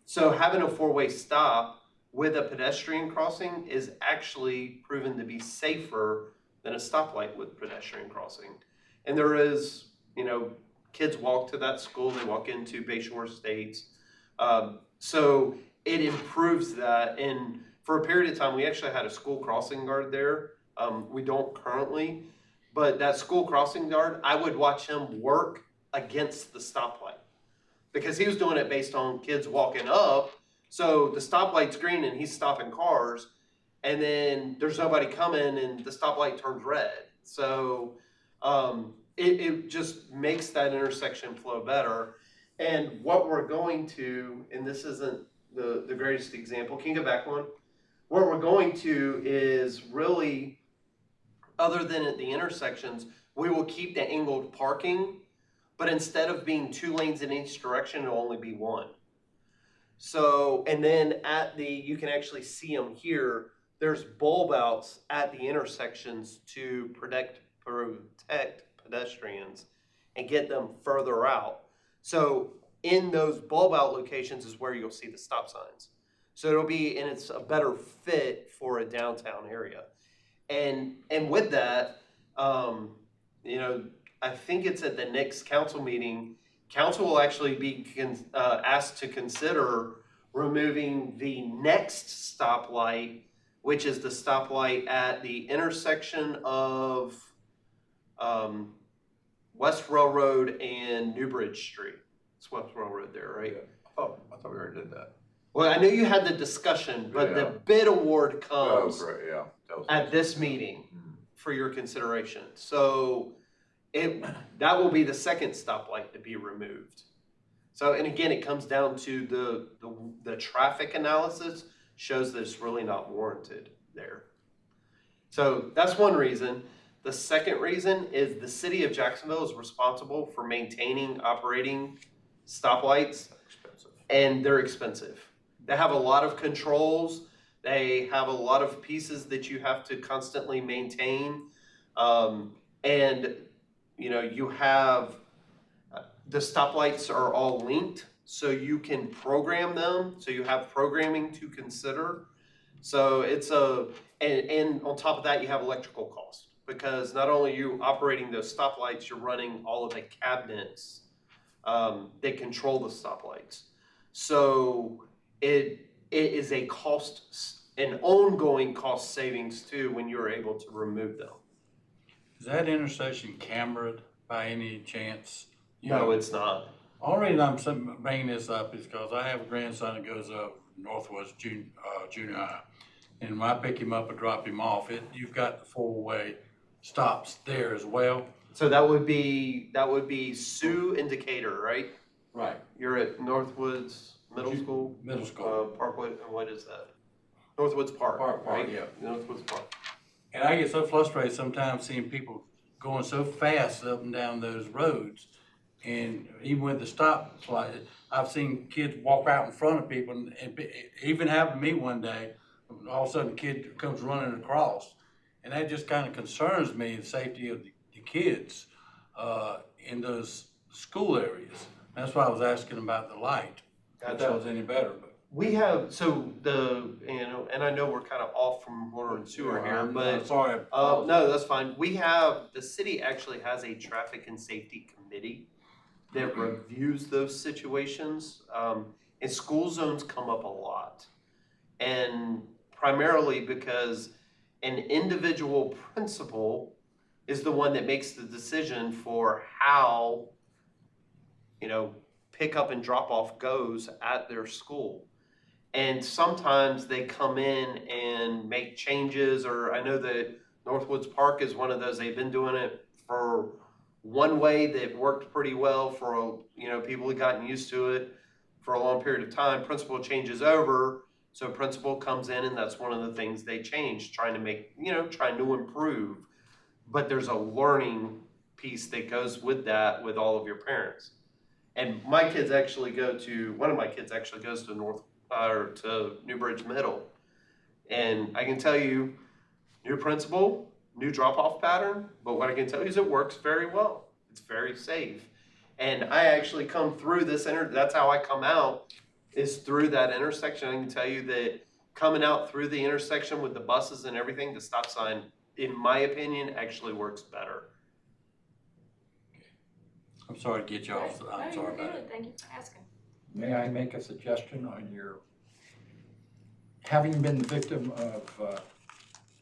So having a four-way stop with a pedestrian crossing is actually proven to be safer than a stoplight with pedestrian crossing. And there is, kids walk to that school, they walk into Bayshore Estates. So it improves that. And for a period of time, we actually had a school crossing guard there. We don't currently, but that school crossing guard, I would watch him work against the stoplight because he was doing it based on kids walking up. So the stoplight's green and he's stopping cars, and then there's nobody coming and the stoplight turns red. So it just makes that intersection flow better. And what we're going to, and this isn't the greatest example, can you go back one? What we're going to is really, other than at the intersections, we will keep the angled parking, but instead of being 2 lanes in each direction, it'll only be 1. So, and then you can actually see them here, there's bulb outs at the intersections to protect pedestrians and get them further out. So in those bulb out locations is where you'll see the stop signs. So and it's a better fit for a downtown area. And with that, I think it's at the next council meeting, council will actually be asked to consider removing the next stoplight, which is the stoplight at the intersection of West Railroad and Newbridge Street. It's West Railroad there, right? I thought we already did that. Well, I know you had the discussion, but the bid award comes Great, yeah. at this meeting for your consideration. So that will be the second stoplight to be removed. So, and again, it comes down to the traffic analysis shows that it's really not warranted there. So that's one reason. The second reason is the city of Jacksonville is responsible for maintaining, operating stoplights, and they're expensive. They have a lot of controls. They have a lot of pieces that you have to constantly maintain. And you have, the stoplights are all linked, so you can program them. So you have programming to consider. So and on top of that, you have electrical cost because not only are you operating those stoplights, you're running all of the cabinets that control the stoplights. So it is an ongoing cost savings too when you're able to remove them. Is that intersection cambered by any chance? No, it's not. Only reason I'm bringing this up is because I have a grandson that goes up Northwest Junior High. And when I pick him up and drop him off, you've got the four-way stops there as well. So that would be Sioux and Decatur, right? Right. You're at Northwoods Middle School? Middle school. Parkwood, and what is that? Northwoods Park, right? Yeah. Northwoods Park. And I get so frustrated sometimes seeing people going so fast up and down those roads. And even with the stop light, I've seen kids walk out in front of people, and it even happened to me one day. All of a sudden, a kid comes running across, and that just kind of concerns me, the safety of the kids in those school areas. That's why I was asking about the light. If that was any better, but We have, so and I know we're kind of off from water and sewer here, but Sorry. no, that's fine. The city actually has a traffic and safety committee that reviews those situations. And school zones come up a lot. And primarily because an individual principal is the one that makes the decision for how, pick up and drop off goes at their school. And sometimes they come in and make changes, or I know that Northwoods Park is one of those. They've been doing it for one way that worked pretty well for, people had gotten used to it for a long period of time. Principal changes over, so principal comes in, and that's one of the things they change, trying to improve. But there's a learning piece that goes with that with all of your parents. And one of my kids actually goes to to Newbridge Middle. And I can tell you, new principal, new drop-off pattern, but what I can tell you is it works very well. It's very safe. And I actually come through this, that's how I come out, is through that intersection. I can tell you that coming out through the intersection with the buses and everything, the stop sign, in my opinion, actually works better. I'm sorry to get you off. I'm sorry about it. Thank you for asking. May I make a suggestion on your, having been the victim of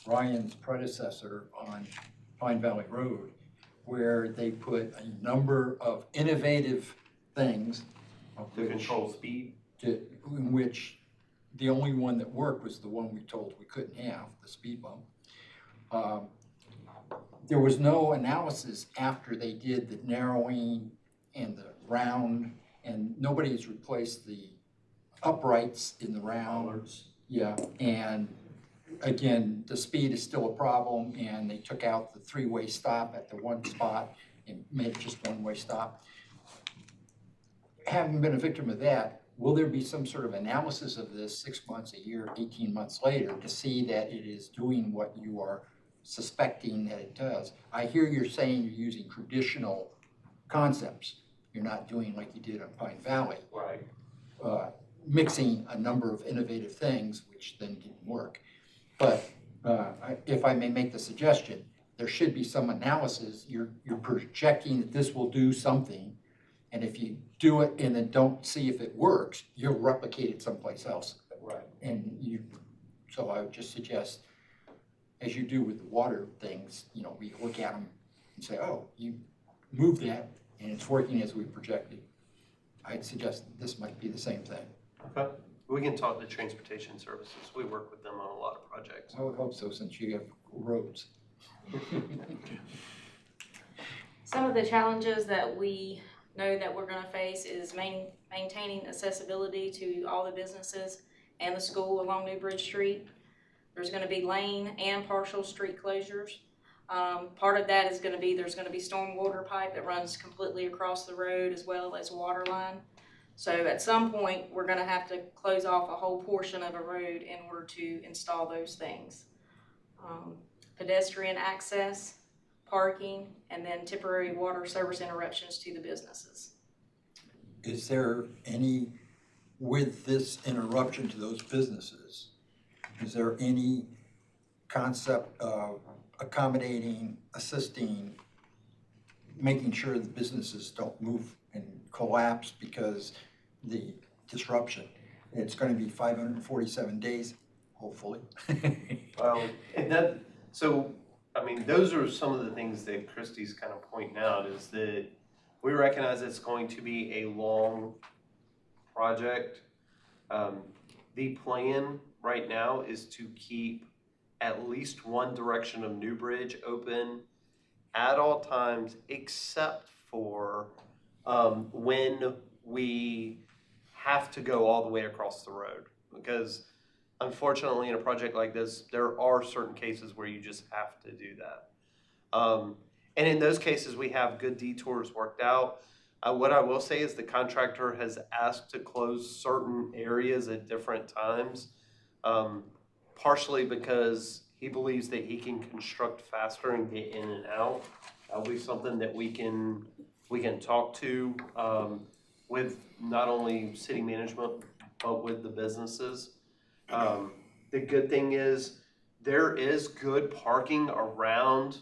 Ryan's predecessor on Pine Valley Road, where they put a number of innovative things To control speed. in which the only one that worked was the one we told we couldn't have, the speed bump. There was no analysis after they did the narrowing and the round, and nobody has replaced the uprights in the round. Yeah, and again, the speed is still a problem, and they took out the three-way stop at the one spot and made it just one-way stop. Having been a victim of that, will there be some sort of analysis of this 6 months, a year, 18 months later to see that it is doing what you are suspecting that it does? I hear you're saying you're using traditional concepts. You're not doing like you did on Pine Valley. Right. Mixing a number of innovative things, which then didn't work. But if I may make the suggestion, there should be some analysis. You're projecting that this will do something, and if you do it and then don't see if it works, you'll replicate it someplace else. Right. So I would just suggest, as you do with the water things, we look at them and say, oh, you moved that and it's working as we projected. I'd suggest this might be the same thing. Okay. We can talk to transportation services. We work with them on a lot of projects. I would hope so, since you have roads. Some of the challenges that we know that we're gonna face is maintaining accessibility to all the businesses and the school along New Bridge Street. There's gonna be lane and partial street closures. Part of that is there's gonna be storm water pipe that runs completely across the road, as well as water line. So at some point, we're gonna have to close off a whole portion of a road in order to install those things. Pedestrian access, parking, and then temporary water service interruptions to the businesses. Is there any, with this interruption to those businesses, is there any concept of accommodating, assisting, making sure the businesses don't move and collapse because the disruption? It's going to be 547 days, hopefully. Well, those are some of the things that Christy's kind of pointing out, is that we recognize it's going to be a long project. The plan right now is to keep at least one direction of New Bridge open at all times, except for when we have to go all the way across the road. Because unfortunately, in a project like this, there are certain cases where you just have to do that. And in those cases, we have good detours worked out. What I will say is the contractor has asked to close certain areas at different times, partially because he believes that he can construct faster and get in and out. That'll be something that we can talk to with not only city management, but with the businesses. The good thing is there is good parking around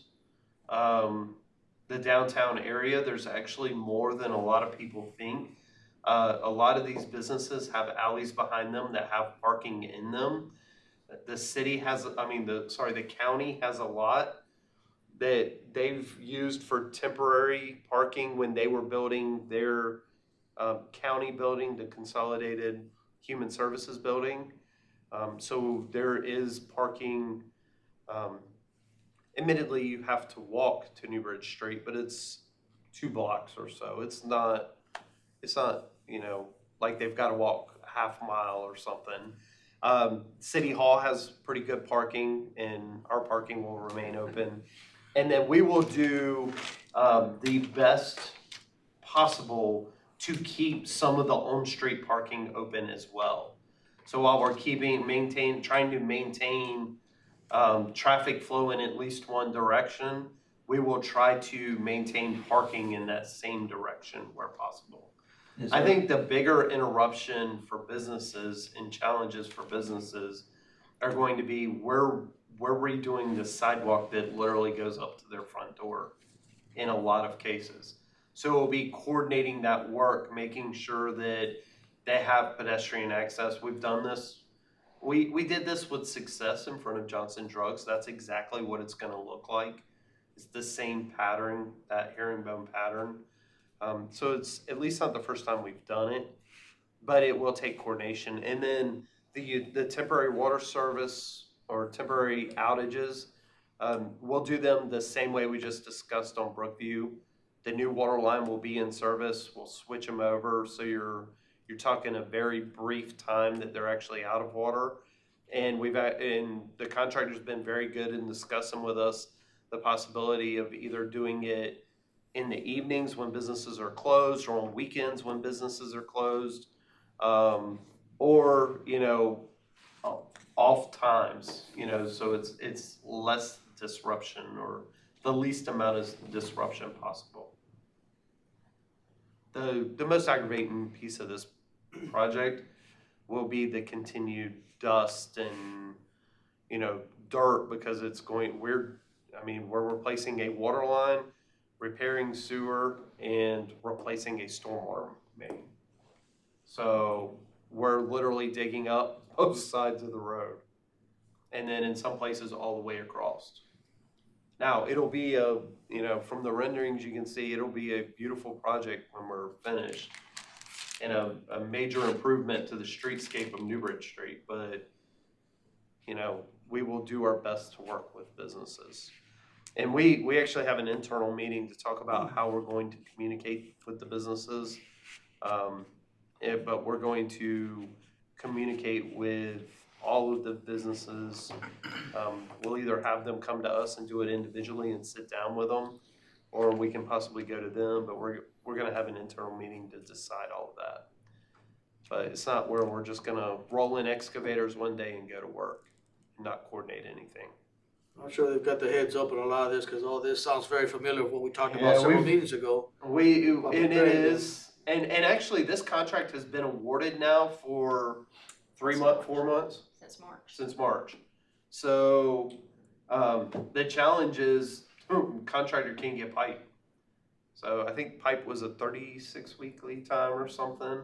the downtown area. There's actually more than a lot of people think. A lot of these businesses have alleys behind them that have parking in them. The city has, the county has a lot that they've used for temporary parking when they were building their county building, the Consolidated Human Services Building. So there is parking. Admittedly, you have to walk to Newbridge Street, but it's 2 blocks or so. It's not, like they've got to walk half mile or something. City Hall has pretty good parking, and our parking will remain open. And then we will do the best possible to keep some of the on-street parking open as well. So while we're trying to maintain traffic flow in at least one direction, we will try to maintain parking in that same direction where possible. I think the bigger interruption for businesses and challenges for businesses are going to be we're redoing the sidewalk that literally goes up to their front door in a lot of cases. So we'll be coordinating that work, making sure that they have pedestrian access. We've done this. We did this with success in front of Johnson Drugs. That's exactly what it's going to look like. It's the same pattern, that herringbone pattern. So it's at least not the first time we've done it, but it will take coordination. And then the temporary water service or temporary outages, we'll do them the same way we just discussed on Brookview. The new water line will be in service. We'll switch them over, so you're talking a very brief time that they're actually out of water. And the contractor's been very good in discussing with us the possibility of either doing it in the evenings when businesses are closed, or on weekends when businesses are closed, or off times. So it's less disruption, or the least amount of disruption possible. The most aggravating piece of this project will be the continued dust and dirt, because we're replacing a water line, repairing sewer, and replacing a stormwater main. So we're literally digging up both sides of the road, and then in some places all the way across. Now it'll be from the renderings you can see, it'll be a beautiful project when we're finished, and a major improvement to the streetscape of Newbridge Street. But we will do our best to work with businesses. And we actually have an internal meeting to talk about how we're going to communicate with the businesses. But we're going to communicate with all of the businesses. We'll either have them come to us and do it individually and sit down with them, or we can possibly go to them, but we're going to have an internal meeting to decide all of that. But it's not where we're just going to roll in excavators one day and go to work and not coordinate anything. I'm sure they've got their heads up on a lot of this, because all this sounds very familiar with what we talked about several meetings ago. It is, and actually this contract has been awarded now for 4 months? Since March. So the challenge is contractor can't get pipe. So I think pipe was a 36-week lead time or something.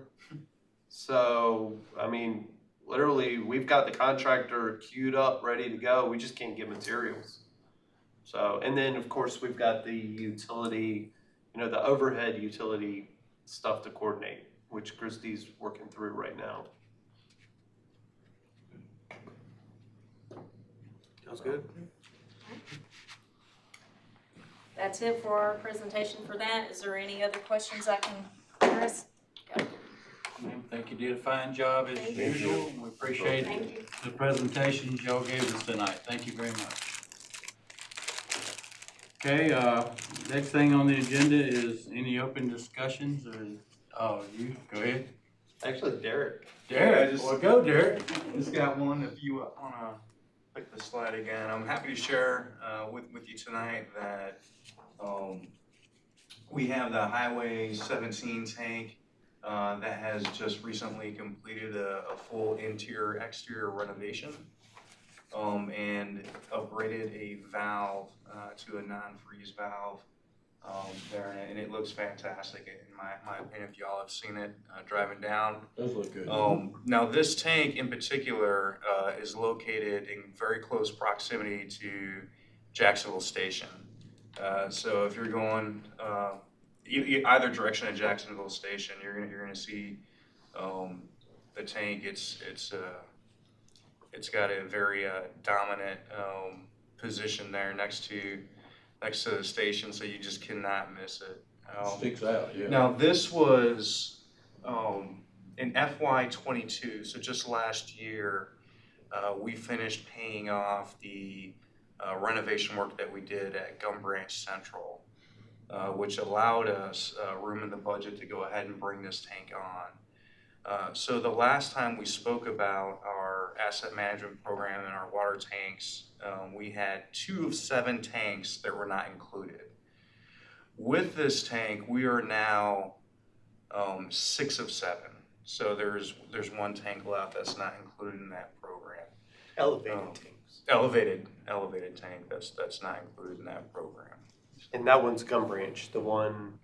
So, literally, we've got the contractor queued up, ready to go. We just can't get materials. So, and then of course we've got the utility, the overhead utility stuff to coordinate, which Christy's working through right now. Sounds good. That's it for our presentation for that. Is there any other questions I can address? I think you did a fine job as usual. We appreciate the presentations y'all gave us tonight. Thank you very much. Okay, next thing on the agenda is any open discussions, or, you, go ahead. Actually, Derek. Derek, well, go Derek. Just got one. If you wanna click the slide again, I'm happy to share with you tonight that we have the Highway 17 tank that has just recently completed a full interior exterior renovation, and upgraded a valve to a non-freeze valve there, and it looks fantastic in my opinion. If y'all have seen it driving down. Those look good. Now this tank in particular is located in very close proximity to Jacksonville Station. So if you're going either direction at Jacksonville Station, you're gonna see the tank. It's got a very dominant position there next to the station, so you just cannot miss it. Sticks out, yeah. Now this was in FY22, so just last year, we finished paying off the renovation work that we did at Gum Branch Central, which allowed us room in the budget to go ahead and bring this tank on. So the last time we spoke about our asset management program and our water tanks, we had 2 of 7 tanks that were not included. With this tank, we are now 6 of 7. So there's 1 tank left that's not included in that program. Elevated tanks. Elevated tank that's not included in that program. And that one's Gum Branch, the one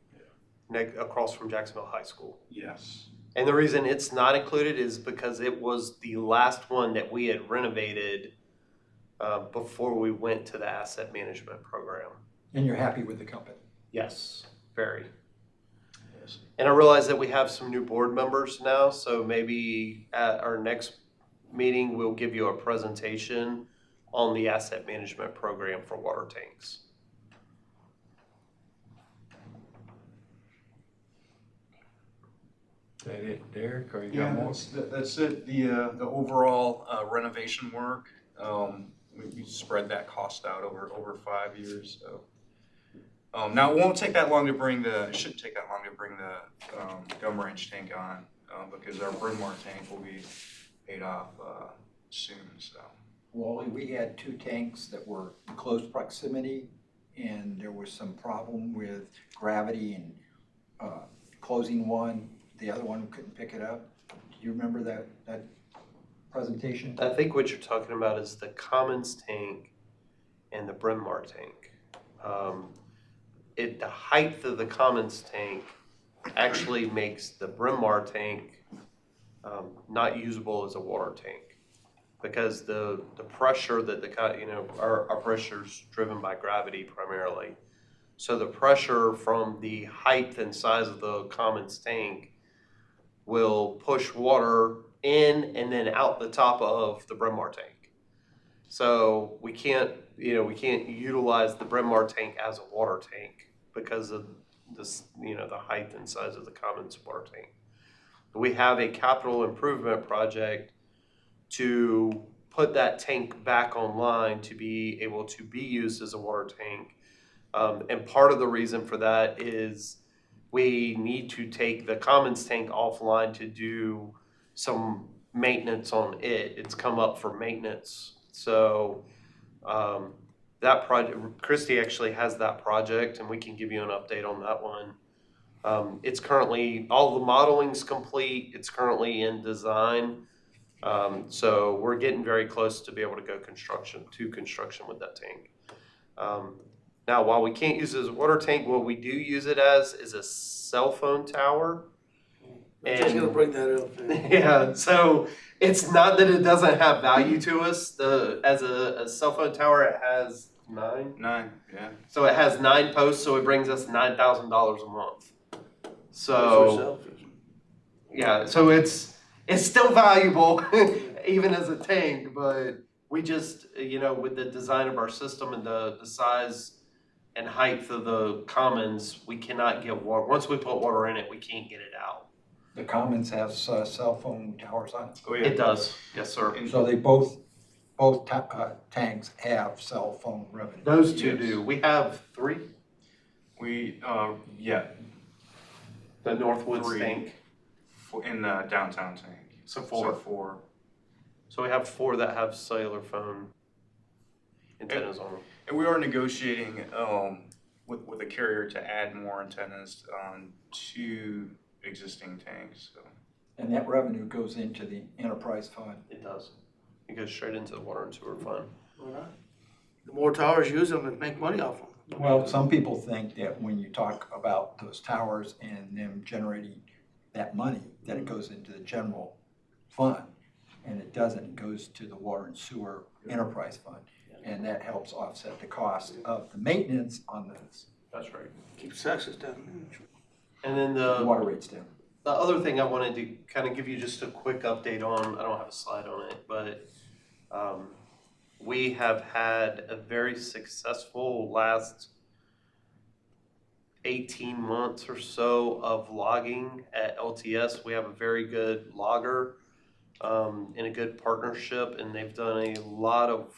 across from Jacksonville High School. Yes. And the reason it's not included is because it was the last one that we had renovated before we went to the asset management program. And you're happy with the company? Yes, very. Yes. And I realize that we have some new board members now, so maybe at our next meeting, we'll give you a presentation on the asset management program for water tanks. Is that it, Derek, or you Yeah, got more? that's it. The overall renovation work, we spread that cost out over 5 years. So now it won't take that long to bring it shouldn't take that long to bring the Gum Ranch tank on, because our Bryn Mawr tank will be paid off soon. So Wally, we had 2 tanks that were in close proximity, and there was some problem with gravity and closing one. The other one couldn't pick it up. Do you remember that presentation? I think what you're talking about is the Commons tank and the Bryn Mawr tank. The height of the Commons tank actually makes the Bryn Mawr tank not usable as a water tank, because the pressure that our pressure's driven by gravity primarily. So the pressure from the height and size of the Commons tank will push water in and then out the top of the Bryn Mawr tank. So we can't utilize the Bryn Mawr tank as a water tank because of this, the height and size of the Commons water tank. We have a capital improvement project to put that tank back online to be able to be used as a water tank. And part of the reason for that is we need to take the Commons tank offline to do some maintenance on it. It's come up for maintenance. So that project, Christy actually has that project, and we can give you an update on that one. It's currently, all the modeling's complete. It's currently in design. So we're getting very close to be able to go construction with that tank. Now, while we can't use it as a water tank, what we do use it as is a cell phone tower. I'm just gonna bring that up. Yeah, so it's not that it doesn't have value to us. As a cell phone tower, it has 9. 9, yeah. So it has 9 posts, so it brings us $9,000 a month. So yeah, so it's still valuable even as a tank, but we just, with the design of our system and the size and height of the Commons, we cannot get water. Once we put water in it, we can't get it out. The Commons has cell phone towers on it. Oh yeah. It does, yes, sir. So they both tanks have cell phone revenue. Those 2 Yes. do. We have 3. We The Northwoods 3. tank. In the downtown tank. So 4. So 4. So we have 4 that have cellular phone antennas on them. And we are negotiating with a carrier to add more antennas to existing tanks, so. And that revenue goes into the enterprise fund. It does. It goes straight into the water and sewer fund. The more towers use them, and make money off them. Well, some people think that when you talk about those towers and them generating that money, that it goes into the general fund. And it doesn't, it goes to the water and sewer enterprise fund. And that helps offset the cost of the maintenance on those That's right. Keeps taxes down. And then the water rates down. The other thing I wanted to kind of give you just a quick update on, I don't have a slide on it, but we have had a very successful last 18 months or so of logging at LTS. We have a very good logger and a good partnership, and they've done a lot of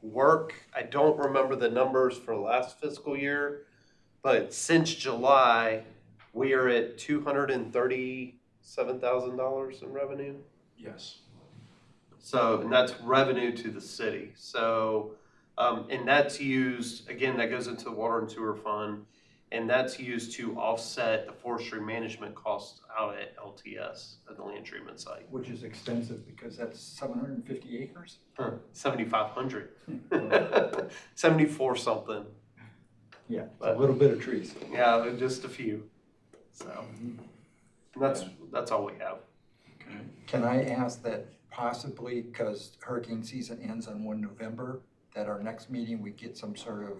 work. I don't remember the numbers for last fiscal year, but since July, we are at $237,000 in revenue. Yes. So, and that's revenue to the city. So, and that's used, again, that goes into the water and sewer fund, and that's used to offset the forestry management costs out at LTS, at the land treatment site. Which is expensive because that's 750 acres. 7,500. 74 something. Yeah, it's a little bit of trees. Yeah, just a few. So, and that's all we have. Can I ask that possibly, because hurricane season ends on 1 November, that our next meeting, we get some sort of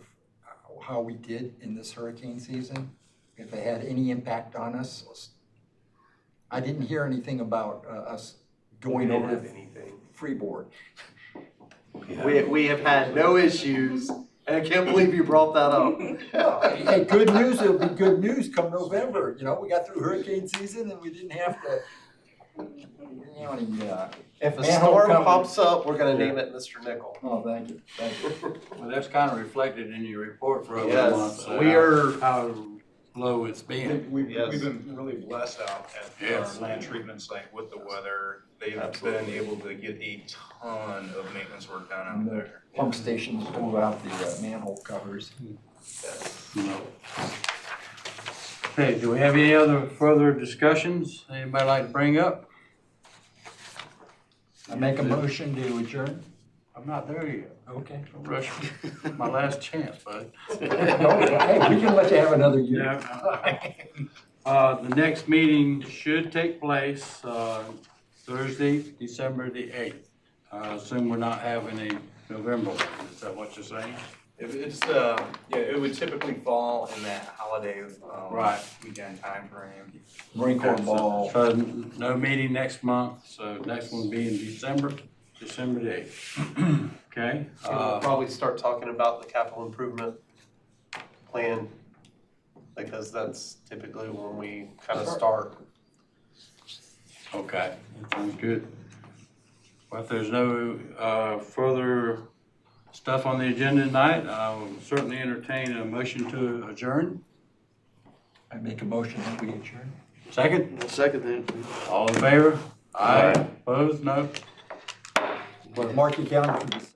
how we did in this hurricane season? If it had any impact on us? I didn't hear anything about us going over to Freeboard. We have had no issues, and I can't believe you brought that up. Hey, good news, it'll be good news come November. You know, we got through hurricane season and we didn't have to, If a manhole storm company. pops up, we're gonna name it Mr. Nickel. Oh, thank you, thank you. Well, that's kind of reflected in your report for over Yes, a month. So we are- how low it's been. We've Yes. been really blessed out at Yes. our land treatment site with the weather. They've Absolutely. been able to get a ton of maintenance work done And out the there. pump stations pull out the manhole covers. No. Okay, do we have any other further discussions anybody like to bring up? I make a motion to adjourn. I'm not there yet. Okay. Don't rush me. My last chance, bud. Hey, we can let you have another year. Yeah. The next meeting should take place Thursday, December the 8th. I assume we're not having a November one. Is that what you're saying? If it's, it would typically fall in that holiday, Right. weekend timeframe. Marine Corps ball. So no meeting next month, so next one will be in December the 8th. Okay? We'll probably start talking about the capital improvement plan, because that's typically when we kind of start. Okay, that sounds good. Well, if there's no further stuff on the agenda tonight, I will certainly entertain a motion to adjourn. I make a motion that we adjourn. Second? Second then. All in favor? Aye. Opposed? No? Mark your calendar for this.